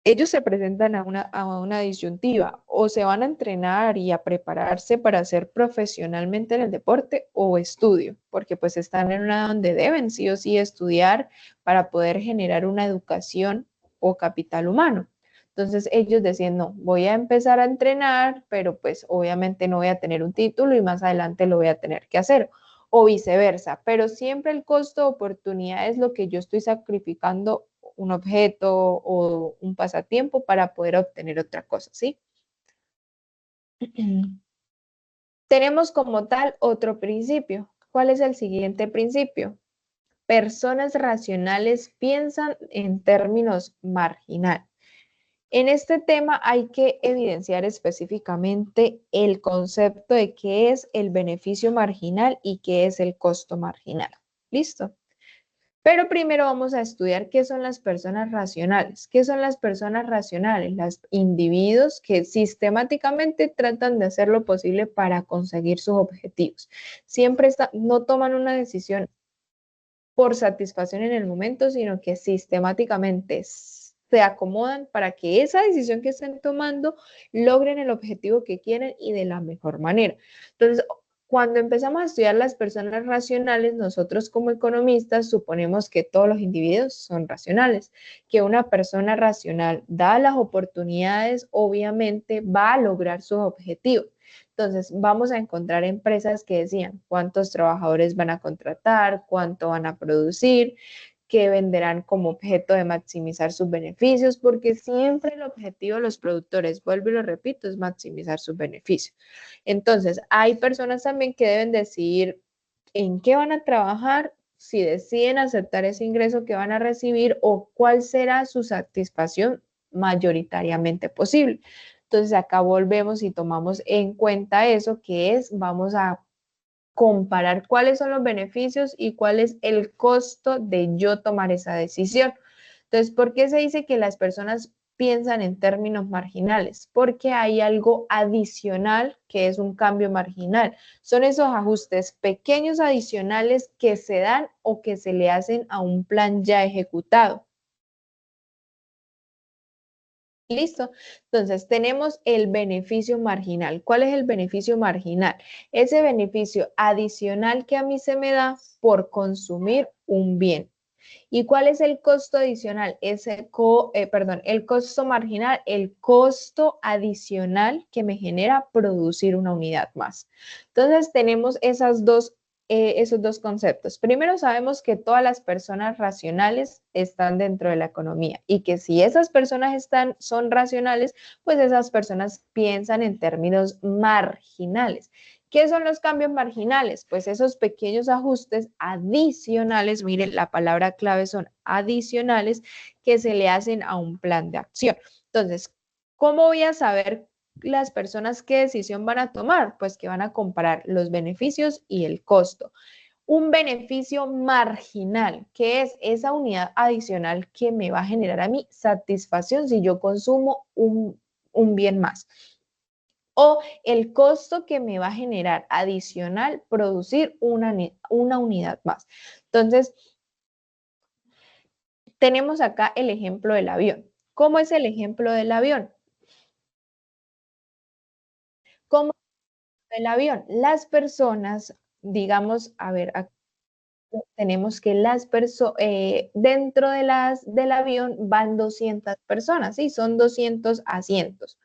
S1: Ellos se presentan a una disyuntiva, o se van a entrenar y a prepararse para ser profesionalmente en el deporte o estudio, porque pues están en una donde deben sí o sí estudiar para poder generar una educación o capital humano. Entonces ellos decían, no, voy a empezar a entrenar, pero pues obviamente no voy a tener un título y más adelante lo voy a tener que hacer, o viceversa, pero siempre el costo de oportunidad es lo que yo estoy sacrificando un objeto o un pasatiempo para poder obtener otra cosa, ¿sí? Tenemos como tal otro principio. ¿Cuál es el siguiente principio? Personas racionales piensan en términos marginal. En este tema hay que evidenciar específicamente el concepto de qué es el beneficio marginal y qué es el costo marginal. ¿Listo? Pero primero vamos a estudiar qué son las personas racionales. ¿Qué son las personas racionales? Los individuos que sistemáticamente tratan de hacer lo posible para conseguir sus objetivos. Siempre no toman una decisión por satisfacción en el momento, sino que sistemáticamente se acomodan para que esa decisión que estén tomando logren el objetivo que quieren y de la mejor manera. Entonces, Cuando empezamos a estudiar las personas racionales, nosotros como economistas suponemos que todos los individuos son racionales, que una persona racional, dadas las oportunidades, obviamente va a lograr sus objetivos. Entonces, vamos a encontrar empresas que decían cuántos trabajadores van a contratar, cuánto van a producir, que venderán como objeto de maximizar sus beneficios, porque siempre el objetivo de los productores, vuelvo y lo repito, es maximizar sus beneficios. Entonces, hay personas también que deben decidir en qué van a trabajar, si deciden aceptar ese ingreso que van a recibir o cuál será su satisfacción mayoritariamente posible. Entonces, acá volvemos y tomamos en cuenta eso, que es, vamos a comparar cuáles son los beneficios y cuál es el costo de yo tomar esa decisión. Entonces, ¿por qué se dice que las personas piensan en términos marginales? Porque hay algo adicional que es un cambio marginal. Son esos ajustes pequeños adicionales que se dan o que se le hacen a un plan ya ejecutado. Listo. Entonces, tenemos el beneficio marginal. ¿Cuál es el beneficio marginal? Ese beneficio adicional que a mí se me da por consumir un bien. ¿Y cuál es el costo adicional? El costo marginal, el costo adicional que me genera producir una unidad más. Entonces, tenemos esos dos conceptos. Primero, sabemos que todas las personas racionales están dentro de la economía y que si esas personas son racionales, pues esas personas piensan en términos marginales. ¿Qué son los cambios marginales? Pues esos pequeños ajustes adicionales, miren, la palabra clave son adicionales, que se le hacen a un plan de acción. Entonces, ¿cómo voy a saber las personas qué decisión van a tomar? Pues que van a comparar los beneficios y el costo. Un beneficio marginal, que es esa unidad adicional que me va a generar a mí satisfacción si yo consumo un bien más. O el costo que me va a generar adicional producir una unidad más. Entonces, tenemos acá el ejemplo del avión. ¿Cómo es el ejemplo del avión? ¿Cómo es el avión? Las personas, digamos, a ver, aquí tenemos que dentro del avión van 200 personas, ¿sí? Son 200 asientos.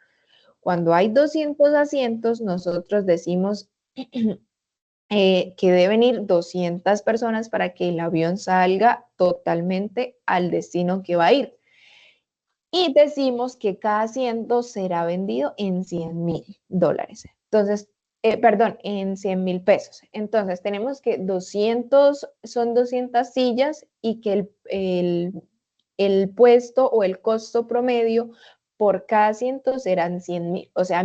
S1: Cuando hay 200 asientos, nosotros decimos que deben ir 200 personas para que el avión salga totalmente al destino que va a ir. Y decimos que cada asiento será vendido en $100,000. Entonces, perdón, en 100,000 pesos. Entonces, tenemos que son 200 sillas y que el puesto o el costo promedio por cada asiento serán 100,000. O sea, a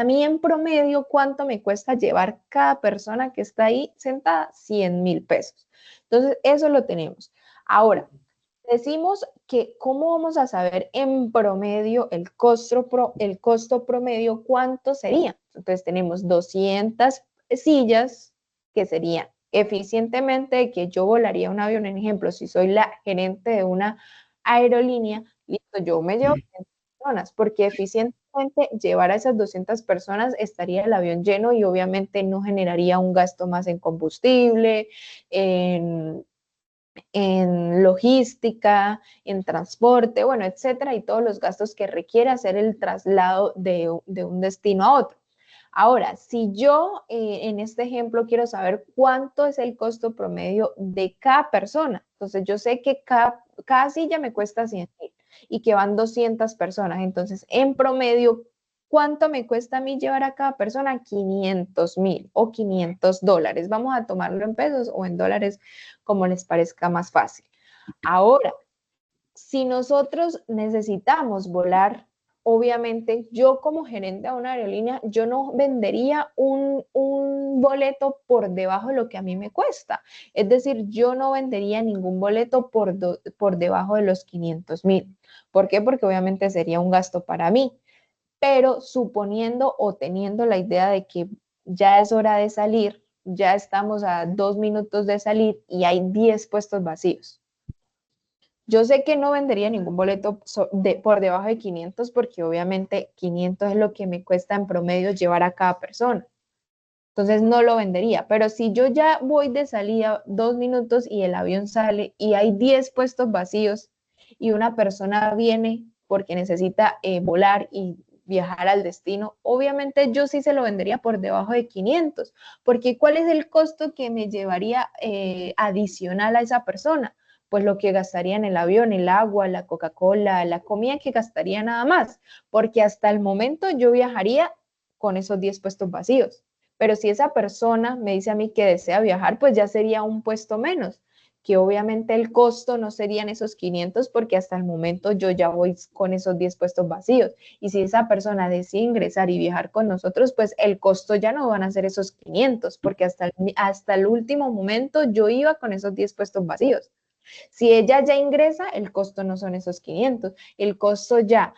S1: mí en promedio, ¿cuánto me cuesta llevar cada persona que está ahí sentada? 100,000 pesos. Entonces, eso lo tenemos. Ahora, decimos que cómo vamos a saber en promedio el costo promedio, ¿cuánto sería? Entonces, tenemos 200 sillas que serían eficientemente que yo volaría un avión, en ejemplo, si soy la gerente de una aerolínea, listo, yo me llevo 200 personas, porque eficientemente llevar a esas 200 personas estaría el avión lleno y obviamente no generaría un gasto más en combustible, en logística, en transporte, bueno, etcétera, y todos los gastos que requiere hacer el traslado de un destino a otro. Ahora, si yo en este ejemplo quiero saber cuánto es el costo promedio de cada persona, entonces yo sé que cada silla me cuesta 100,000 y que van 200 personas, entonces en promedio, ¿cuánto me cuesta a mí llevar a cada persona? 500,000 o $500. Vamos a tomarlo en pesos o en dólares como les parezca más fácil. Ahora, si nosotros necesitamos volar, obviamente yo como gerente de una aerolínea, yo no vendería un boleto por debajo de lo que a mí me cuesta. Es decir, yo no vendería ningún boleto por debajo de los 500,000. ¿Por qué? Porque obviamente sería un gasto para mí. Pero suponiendo o teniendo la idea de que ya es hora de salir, ya estamos a 2 minutos de salir y hay 10 puestos vacíos. Yo sé que no vendería ningún boleto por debajo de 500 porque obviamente 500 es lo que me cuesta en promedio llevar a cada persona. Entonces no lo vendería, pero si yo ya voy de salida 2 minutos y el avión sale y hay 10 puestos vacíos y una persona viene porque necesita volar y viajar al destino, obviamente yo sí se lo vendería por debajo de 500, porque ¿cuál es el costo que me llevaría adicional a esa persona? Pues lo que gastaría en el avión, el agua, la Coca-Cola, la comida que gastaría nada más, porque hasta el momento yo viajaría con esos 10 puestos vacíos. Pero si esa persona me dice a mí que desea viajar, pues ya sería un puesto menos, que obviamente el costo no serían esos 500 porque hasta el momento yo ya voy con esos 10 puestos vacíos. Y si esa persona decide ingresar y viajar con nosotros, pues el costo ya no van a ser esos 500 porque hasta el último momento yo iba con esos 10 puestos vacíos. Si ella ya ingresa, el costo no son esos 500, el costo ya,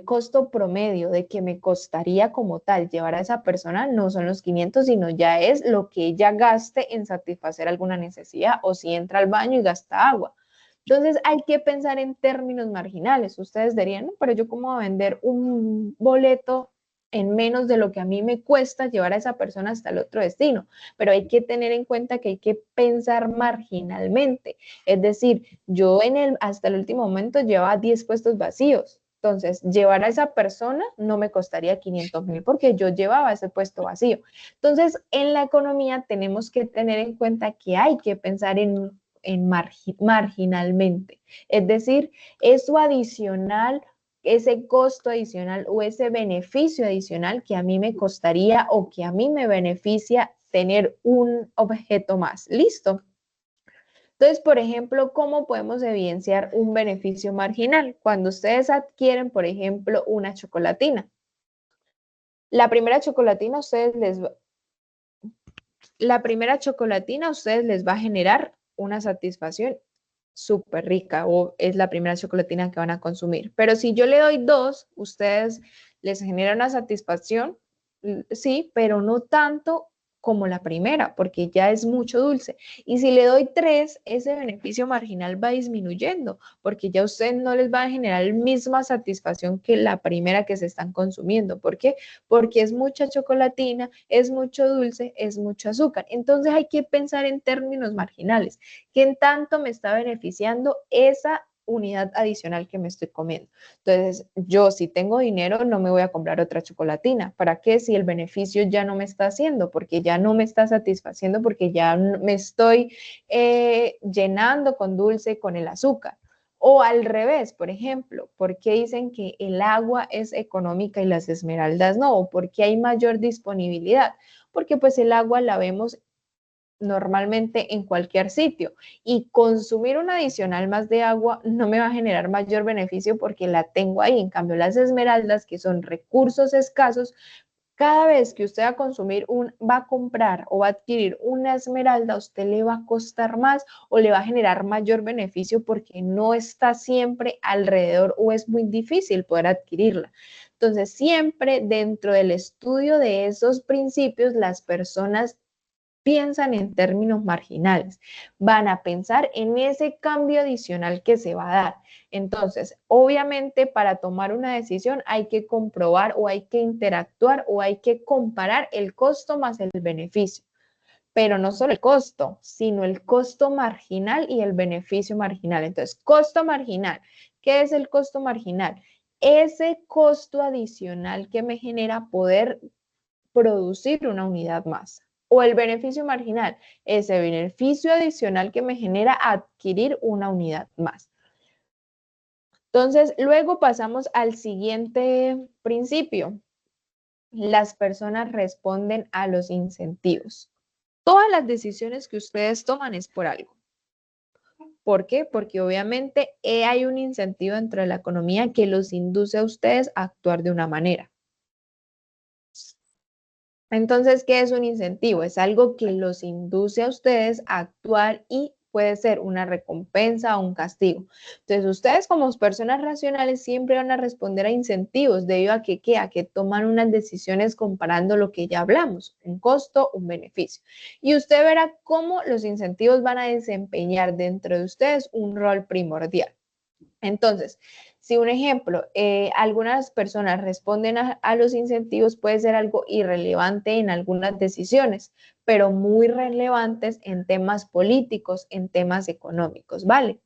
S1: costo promedio de que me costaría como tal llevar a esa persona no son los 500, sino ya es lo que ella gaste en satisfacer alguna necesidad o si entra al baño y gasta agua. Entonces hay que pensar en términos marginales. Ustedes dirían, no, pero yo cómo voy a vender un boleto en menos de lo que a mí me cuesta llevar a esa persona hasta el otro destino. Pero hay que tener en cuenta que hay que pensar marginalmente. Es decir, yo hasta el último momento llevaba 10 puestos vacíos. Entonces, llevar a esa persona no me costaría 500,000 porque yo llevaba ese puesto vacío. Entonces, en la economía tenemos que tener en cuenta que hay que pensar marginalmente. Es decir, eso adicional, ese costo adicional o ese beneficio adicional que a mí me costaría o que a mí me beneficia tener un objeto más. ¿Listo? Entonces, por ejemplo, ¿cómo podemos evidenciar un beneficio marginal? Cuando ustedes adquieren, por ejemplo, una chocolatina. La primera chocolatina a ustedes les va a generar una satisfacción súper rica o es la primera chocolatina que van a consumir. Pero si yo le doy 2, ustedes les genera una satisfacción, sí, pero no tanto como la primera, porque ya es mucho dulce. Y si le doy 3, ese beneficio marginal va disminuyendo, porque ya a ustedes no les va a generar la misma satisfacción que la primera que se están consumiendo. ¿Por qué? Porque es mucha chocolatina, es mucho dulce, es mucho azúcar. Entonces hay que pensar en términos marginales. ¿Qué en tanto me está beneficiando esa unidad adicional que me estoy comiendo? Entonces, yo si tengo dinero no me voy a comprar otra chocolatina. ¿Para qué? Si el beneficio ya no me está haciendo, porque ya no me está satisfaciendo, porque ya me estoy llenando con dulce, con el azúcar. O al revés, por ejemplo, ¿por qué dicen que el agua es económica y las esmeraldas no? ¿O por qué hay mayor disponibilidad? Porque pues el agua la vemos normalmente en cualquier sitio y consumir un adicional más de agua no me va a generar mayor beneficio porque la tengo ahí. En cambio, las esmeraldas, que son recursos escasos, cada vez que usted va a comprar o va a adquirir una esmeralda, a usted le va a costar más o le va a generar mayor beneficio porque no está siempre alrededor o es muy difícil poder adquirirla. Entonces, siempre dentro del estudio de esos principios, las personas piensan en términos marginales, van a pensar en ese cambio adicional que se va a dar. Entonces, obviamente para tomar una decisión hay que comprobar o hay que interactuar o hay que comparar el costo más el beneficio. Pero no solo el costo, sino el costo marginal y el beneficio marginal. Entonces, costo marginal. ¿Qué es el costo marginal? Ese costo adicional que me genera poder producir una unidad más. O el beneficio marginal, ese beneficio adicional que me genera adquirir una unidad más. Entonces, luego pasamos al siguiente principio. Las personas responden a los incentivos. Todas las decisiones que ustedes toman es por algo. ¿Por qué? Porque obviamente hay un incentivo dentro de la economía que los induce a ustedes a actuar de una manera. Entonces, ¿qué es un incentivo? Es algo que los induce a ustedes a actuar y puede ser una recompensa o un castigo. Entonces, ustedes como personas racionales siempre van a responder a incentivos debido a que toman unas decisiones comparando lo que ya hablamos, un costo, un beneficio. Y usted verá cómo los incentivos van a desempeñar dentro de ustedes un rol primordial. Entonces, Si un ejemplo, algunas personas responden a los incentivos, puede ser algo irrelevante en algunas decisiones, pero muy relevantes en temas políticos, en temas económicos, ¿vale?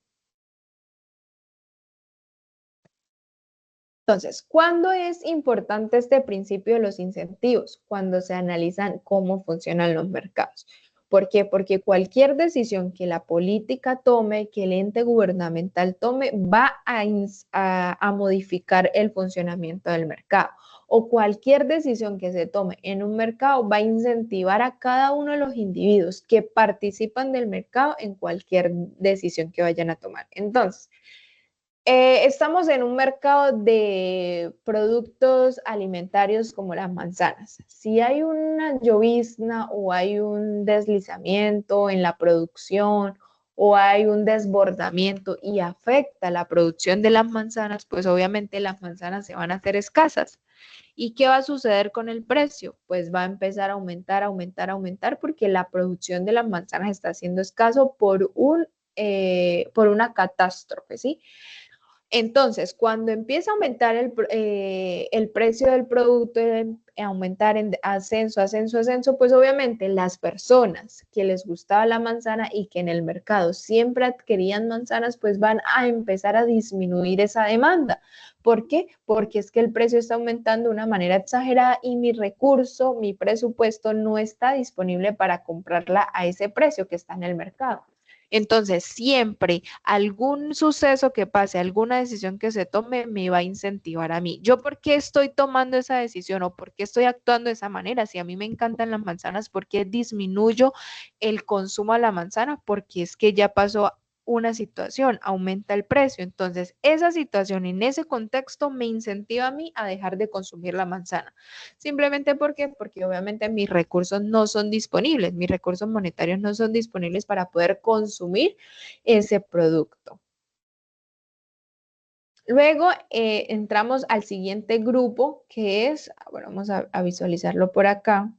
S1: Entonces, ¿cuándo es importante este principio de los incentivos? Cuando se analizan cómo funcionan los mercados. ¿Por qué? Porque cualquier decisión que la política tome, que el ente gubernamental tome, va a modificar el funcionamiento del mercado. O cualquier decisión que se tome en un mercado va a incentivar a cada uno de los individuos que participan del mercado en cualquier decisión que vayan a tomar. Entonces, estamos en un mercado de productos alimentarios como las manzanas. Si hay una llovizna o hay un deslizamiento en la producción o hay un desbordamiento y afecta la producción de las manzanas, pues obviamente las manzanas se van a hacer escasas. ¿Y qué va a suceder con el precio? Pues va a empezar a aumentar, aumentar, aumentar porque la producción de las manzanas está siendo escaso por una catástrofe, ¿sí? Entonces, cuando empieza a aumentar el precio del producto, aumentar en ascenso, ascenso, ascenso, pues obviamente las personas que les gustaba la manzana y que en el mercado siempre adquirían manzanas, pues van a empezar a disminuir esa demanda. ¿Por qué? Porque es que el precio está aumentando de una manera exagerada y mi recurso, mi presupuesto no está disponible para comprarla a ese precio que está en el mercado. Entonces, siempre algún suceso que pase, alguna decisión que se tome, me va a incentivar a mí. ¿Yo por qué estoy tomando esa decisión o por qué estoy actuando de esa manera? Si a mí me encantan las manzanas, ¿por qué disminuyo el consumo a la manzana? Porque es que ya pasó una situación, aumenta el precio. Entonces, esa situación en ese contexto me incentiva a mí a dejar de consumir la manzana. Simplemente porque obviamente mis recursos no son disponibles, mis recursos monetarios no son disponibles para poder consumir ese producto. Luego entramos al siguiente grupo que es, bueno, vamos a visualizarlo por acá.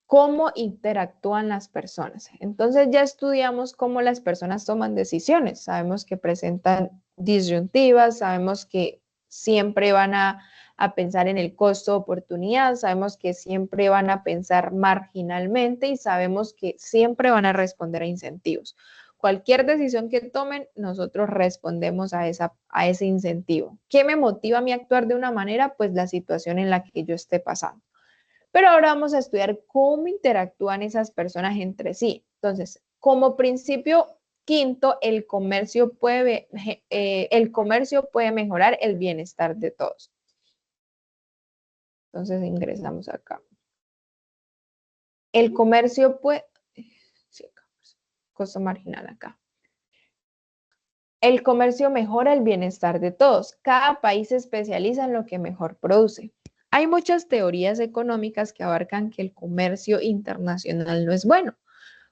S1: Cómo interactúan las personas. Entonces ya estudiamos cómo las personas toman decisiones. Sabemos que presentan disyuntivas, sabemos que siempre van a pensar en el costo oportunidad, sabemos que siempre van a pensar marginalmente y sabemos que siempre van a responder a incentivos. Cualquier decisión que tomen, nosotros respondemos a ese incentivo. ¿Qué me motiva a mí a actuar de una manera? Pues la situación en la que yo esté pasando. Pero ahora vamos a estudiar cómo interactúan esas personas entre sí. Entonces, como principio quinto, el comercio puede mejorar el bienestar de todos. Entonces ingresamos acá. El comercio puede, sí, costo marginal acá. El comercio mejora el bienestar de todos. Cada país se especializa en lo que mejor produce. Hay muchas teorías económicas que abarcan que el comercio internacional no es bueno.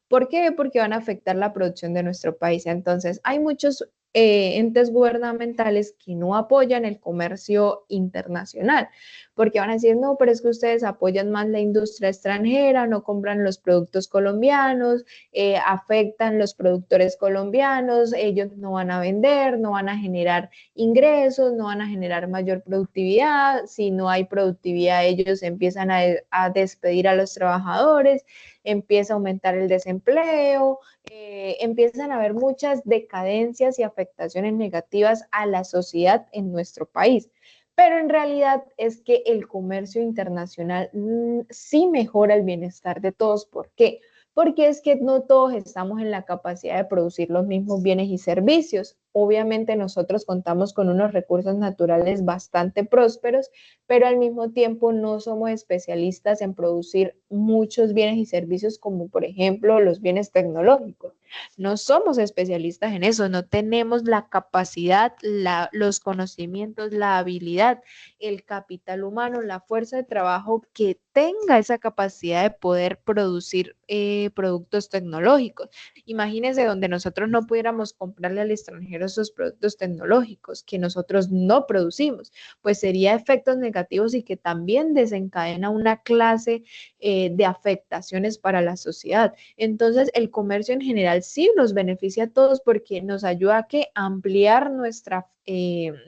S1: ¿Por qué? Porque van a afectar la producción de nuestro país. Entonces, hay muchos entes gubernamentales que no apoyan el comercio internacional, porque van a decir, no, pero es que ustedes apoyan más la industria extranjera, no compran los productos colombianos, afectan los productores colombianos, ellos no van a vender, no van a generar ingresos, no van a generar mayor productividad, si no hay productividad, ellos empiezan a despedir a los trabajadores, empieza a aumentar el desempleo, empiezan a haber muchas decadencias y afectaciones negativas a la sociedad en nuestro país. Pero en realidad es que el comercio internacional sí mejora el bienestar de todos. ¿Por qué? Porque es que no todos estamos en la capacidad de producir los mismos bienes y servicios. Obviamente nosotros contamos con unos recursos naturales bastante prósperos, pero al mismo tiempo no somos especialistas en producir muchos bienes y servicios como por ejemplo los bienes tecnológicos. No somos especialistas en eso, no tenemos la capacidad, los conocimientos, la habilidad, el capital humano, la fuerza de trabajo que tenga esa capacidad de poder producir productos tecnológicos. Imagínense donde nosotros no pudiéramos comprarle al extranjero esos productos tecnológicos que nosotros no producimos, pues sería efectos negativos y que también desencadena una clase de afectaciones para la sociedad. Entonces, el comercio en general sí nos beneficia a todos porque nos ayuda a que ampliar nuestra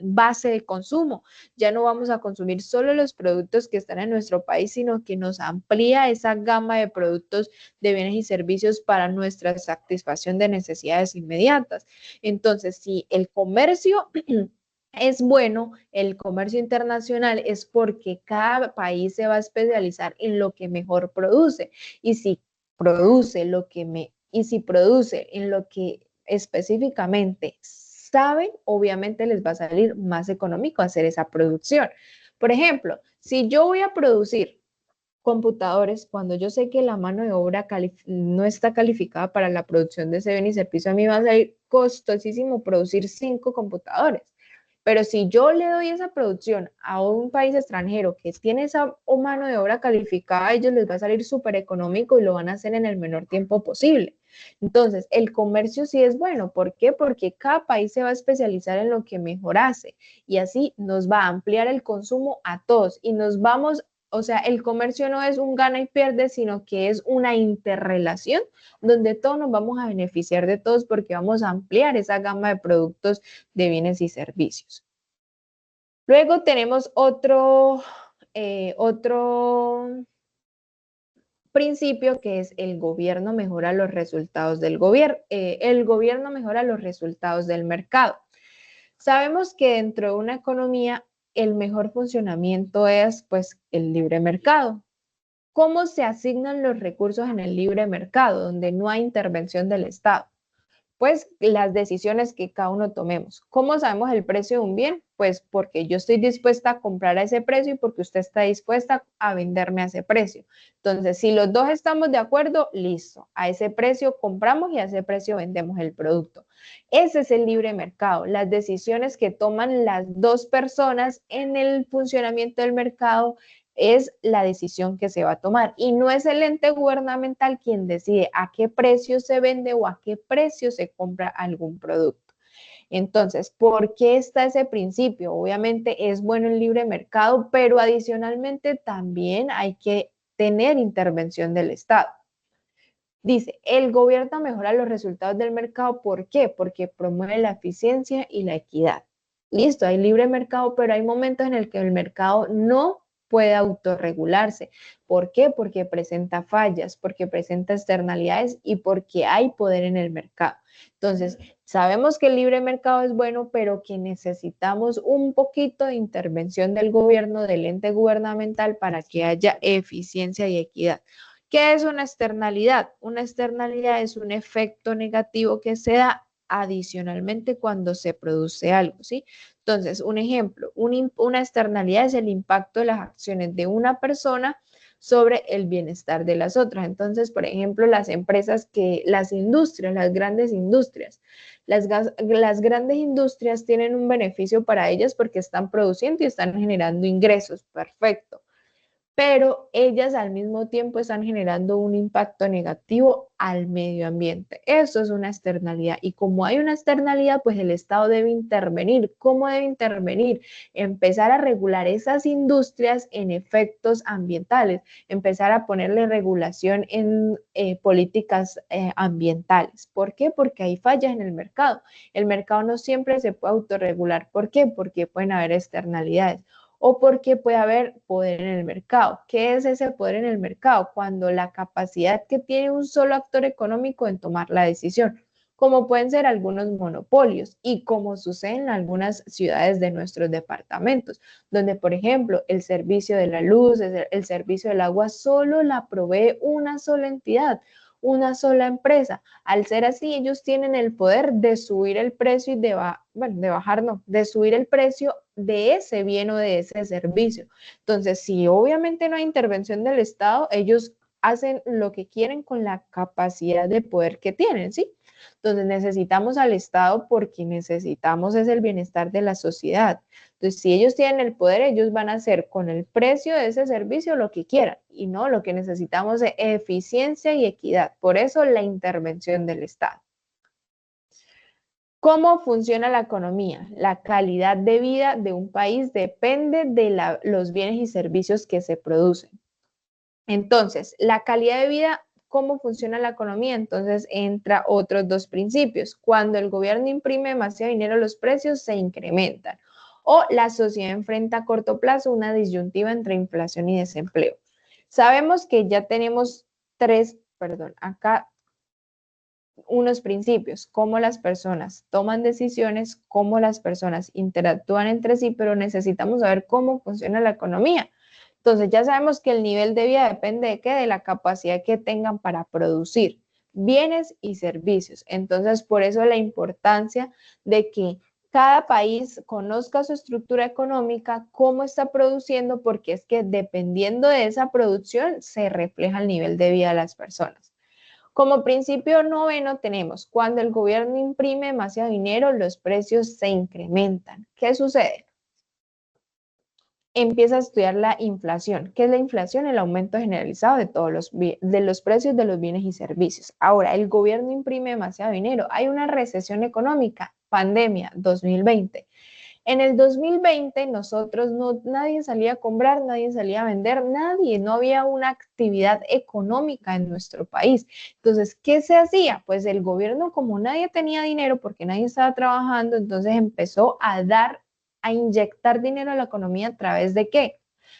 S1: base de consumo. Ya no vamos a consumir solo los productos que están en nuestro país, sino que nos amplía esa gama de productos, de bienes y servicios para nuestra satisfacción de necesidades inmediatas. Entonces, si el comercio es bueno, el comercio internacional es porque cada país se va a especializar en lo que mejor produce. Y si produce en lo que específicamente saben, obviamente les va a salir más económico hacer esa producción. Por ejemplo, si yo voy a producir computadores, cuando yo sé que la mano de obra no está calificada para la producción de ese bien y servicio, a mí va a salir costosísimo producir 5 computadores. Pero si yo le doy esa producción a un país extranjero que tiene esa mano de obra calificada, a ellos les va a salir súper económico y lo van a hacer en el menor tiempo posible. Entonces, el comercio sí es bueno. ¿Por qué? Porque cada país se va a especializar en lo que mejor hace y así nos va a ampliar el consumo a todos y nos vamos, o sea, el comercio no es un gana y pierde, sino que es una interrelación donde todos nos vamos a beneficiar de todos porque vamos a ampliar esa gama de productos, de bienes y servicios. Luego tenemos otro principio que es el gobierno mejora los resultados del gobierno, el gobierno mejora los resultados del mercado. Sabemos que dentro de una economía el mejor funcionamiento es pues el libre mercado. ¿Cómo se asignan los recursos en el libre mercado, donde no hay intervención del Estado? Pues las decisiones que cada uno tomemos. ¿Cómo sabemos el precio de un bien? Pues porque yo estoy dispuesta a comprar a ese precio y porque usted está dispuesta a venderme a ese precio. Entonces, si los dos estamos de acuerdo, listo. A ese precio compramos y a ese precio vendemos el producto. Ese es el libre mercado. Las decisiones que toman las dos personas en el funcionamiento del mercado es la decisión que se va a tomar y no es el ente gubernamental quien decide a qué precio se vende o a qué precio se compra algún producto. Entonces, ¿por qué está ese principio? Obviamente es bueno el libre mercado, pero adicionalmente también hay que tener intervención del Estado. Dice, el gobierno mejora los resultados del mercado. ¿Por qué? Porque promueve la eficiencia y la equidad. Listo, hay libre mercado, pero hay momentos en el que el mercado no puede autorregularse. ¿Por qué? Porque presenta fallas, porque presenta externalidades y porque hay poder en el mercado. Entonces, sabemos que el libre mercado es bueno, pero que necesitamos un poquito de intervención del gobierno, del ente gubernamental, para que haya eficiencia y equidad. ¿Qué es una externalidad? Una externalidad es un efecto negativo que se da adicionalmente cuando se produce algo, ¿sí? Entonces, un ejemplo, una externalidad es el impacto de las acciones de una persona sobre el bienestar de las otras. Entonces, por ejemplo, las empresas las industrias, las grandes industrias, las grandes industrias tienen un beneficio para ellas porque están produciendo y están generando ingresos, perfecto, pero ellas al mismo tiempo están generando un impacto negativo al medio ambiente. Eso es una externalidad. Y como hay una externalidad, pues el Estado debe intervenir. ¿Cómo debe intervenir? Empezar a regular esas industrias en efectos ambientales, empezar a ponerle regulación en políticas ambientales. ¿Por qué? Porque hay fallas en el mercado. El mercado no siempre se puede autorregular. ¿Por qué? Porque pueden haber externalidades o porque puede haber poder en el mercado. ¿Qué es ese poder en el mercado? Cuando la capacidad que tiene un solo actor económico en tomar la decisión, como pueden ser algunos monopolios y como sucede en algunas ciudades de nuestros departamentos, donde, por ejemplo, el servicio de la luz, el servicio del agua, solo la provee una sola entidad, una sola empresa. Al ser así, ellos tienen el poder de subir el precio y de subir el precio de ese bien o de ese servicio. Entonces, si obviamente no hay intervención del Estado, ellos hacen lo que quieren con la capacidad de poder que tienen, ¿sí? Entonces necesitamos al Estado porque necesitamos es el bienestar de la sociedad. Entonces, si ellos tienen el poder, ellos van a hacer con el precio de ese servicio lo que quieran y no, lo que necesitamos es eficiencia y equidad. Por eso la intervención del Estado. ¿Cómo funciona la economía? La calidad de vida de un país depende de los bienes y servicios que se producen. Entonces, la calidad de vida, ¿cómo funciona la economía? Entonces, entra otros dos principios. Cuando el gobierno imprime demasiado dinero, los precios se incrementan. O la sociedad enfrenta a corto plazo una disyuntiva entre inflación y desempleo. Sabemos que ya tenemos acá unos principios, cómo las personas toman decisiones, cómo las personas interactúan entre sí, pero necesitamos saber cómo funciona la economía. Entonces ya sabemos que el nivel de vida depende de qué, de la capacidad que tengan para producir bienes y servicios. Entonces por eso la importancia de que cada país conozca su estructura económica, cómo está produciendo, porque es que dependiendo de esa producción se refleja el nivel de vida de las personas. Como principio noveno tenemos, cuando el gobierno imprime demasiado dinero, los precios se incrementan. ¿Qué sucede? Empieza a estudiar la inflación. ¿Qué es la inflación? El aumento generalizado de todos de los precios de los bienes y servicios. Ahora, el gobierno imprime demasiado dinero. Hay una recesión económica, pandemia 2020. En el 2020 nosotros nadie salía a comprar, nadie salía a vender, no había una actividad económica en nuestro país. Entonces, ¿qué se hacía? Pues el gobierno, como nadie tenía dinero porque nadie estaba trabajando, entonces empezó a inyectar dinero a la economía a través de ¿qué?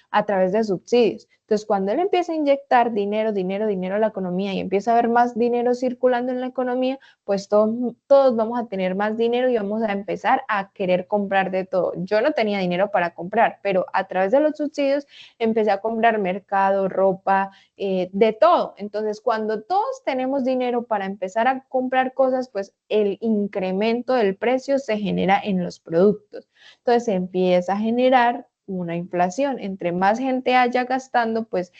S1: A través de subsidios. Entonces, cuando él empieza a inyectar dinero a la economía y empieza a haber más dinero circulando en la economía, pues todos vamos a tener más dinero y vamos a empezar a querer comprar de todo. Yo no tenía dinero para comprar, pero a través de los subsidios empecé a comprar mercado, ropa, de todo. Entonces, cuando todos tenemos dinero para empezar a comprar cosas, pues el incremento del precio se genera en los productos. Entonces, se empieza a generar una inflación. Entre más gente haya gastando, pues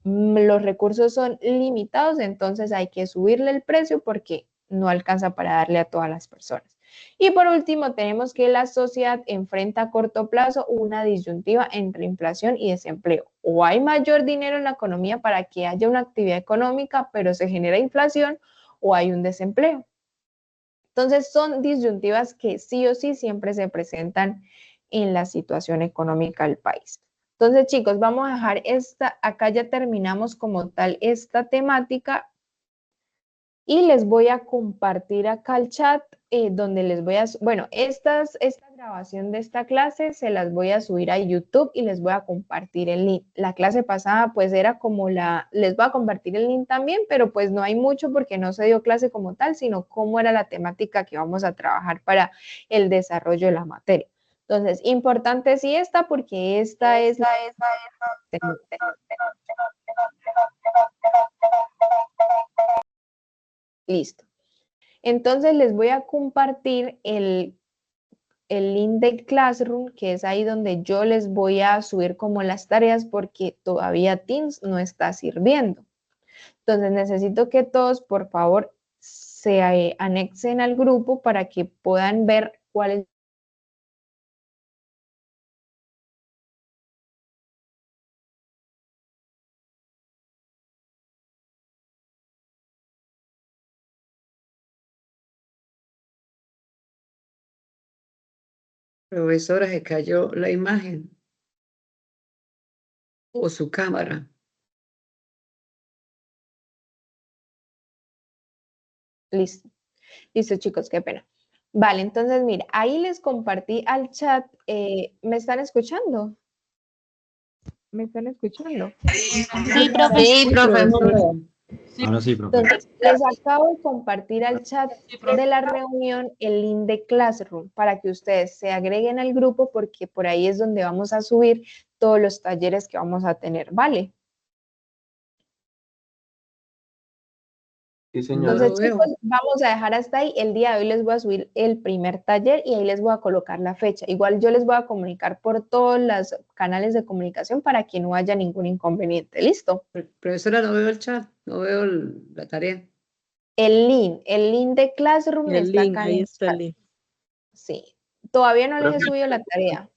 S1: los recursos son limitados, entonces hay que subirle el precio porque no alcanza para darle a todas las personas. Y por último, tenemos que la sociedad enfrenta a corto plazo una disyuntiva entre inflación y desempleo. O hay mayor dinero en la economía para que haya una actividad económica, pero se genera inflación, o hay un desempleo. Entonces, son disyuntivas que sí o sí siempre se presentan en la situación económica del país. Entonces, chicos, vamos a dejar acá ya terminamos como tal esta temática y les voy a compartir acá el chat donde les voy a, bueno, esta grabación de esta clase se las voy a subir a YouTube y les voy a compartir el link. La clase pasada pues era como les voy a compartir el link también, pero pues no hay mucho porque no se dio clase como tal, sino cómo era la temática que vamos a trabajar para el desarrollo de la materia. Entonces, importante sí esta porque esta es listo. Entonces les voy a compartir el link del Classroom, que es ahí donde yo les voy a subir como las tareas porque todavía Teams no está sirviendo. Entonces necesito que todos, por favor, se anexen al grupo para que puedan ver cuál es.
S5: Profesora, se cayó la imagen o su cámara.
S1: Listo. Listo, chicos, qué pena. Vale, entonces, mira, ahí les compartí al chat. ¿Me están escuchando? ¿Me están escuchando?
S2: Sí, profe.
S5: Sí, profesor.
S3: Ahora sí, profe.
S1: Entonces, les acabo de compartir al chat de la reunión el link de Classroom para que ustedes se agreguen al grupo porque por ahí es donde vamos a subir todos los talleres que vamos a tener, ¿vale?
S4: Sí,
S5: No
S4: señora.
S1: Entonces,
S5: lo veo.
S1: chicos, vamos a dejar hasta ahí. El día de hoy les voy a subir el primer taller y ahí les voy a colocar la fecha. Igual yo les voy a comunicar por todos los canales de comunicación para que no haya ningún inconveniente. ¿Listo?
S5: Profesora, no veo el chat, no veo la tarea.
S1: El link de Classroom
S6: El
S1: está
S6: link,
S1: acá en
S6: ahí
S1: el
S6: está el
S1: chat.
S6: link.
S1: Sí. Todavía no les he
S4: Profe,
S1: subido la tarea.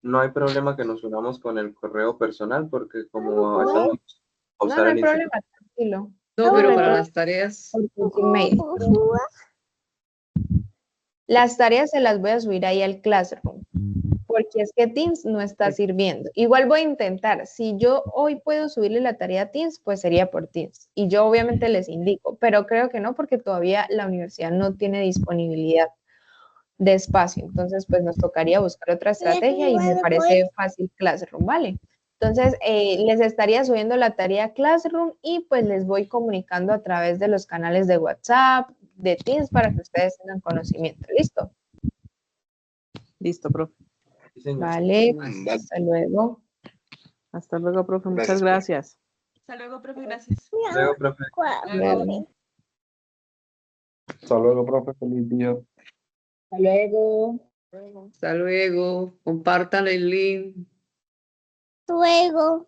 S4: no hay problema que nos unamos con el correo personal porque como
S1: No,
S4: estamos a
S1: no
S4: usar
S1: hay
S4: el
S1: problema,
S4: instituto.
S1: tranquilo.
S5: No, pero
S1: Correcto.
S5: para las tareas.
S1: Por Gmail. Las tareas se las voy a subir ahí al Classroom, porque es que Teams no está sirviendo. Igual voy a intentar, si yo hoy puedo subirle la tarea a Teams, pues sería por Teams. Y yo obviamente les indico, pero creo que no, porque todavía la universidad no tiene disponibilidad de espacio. Entonces, pues nos tocaría buscar otra estrategia y me parece fácil Classroom, ¿vale? Entonces, les estaría subiendo la tarea a Classroom y pues les voy comunicando a través de los canales de WhatsApp, de Teams, para que ustedes tengan conocimiento. ¿Listo?
S6: Listo, profe.
S4: Sí, señor.
S1: Vale,
S5: Más.
S1: hasta luego.
S6: Hasta luego, profe. Muchas
S4: Gracias,
S6: gracias.
S2: Hasta luego, profe, gracias.
S4: Luego, profe.
S1: Luego.
S3: Hasta luego, profe. Feliz día.
S1: Hasta luego.
S5: Hasta luego. Compartan el link.
S7: Luego.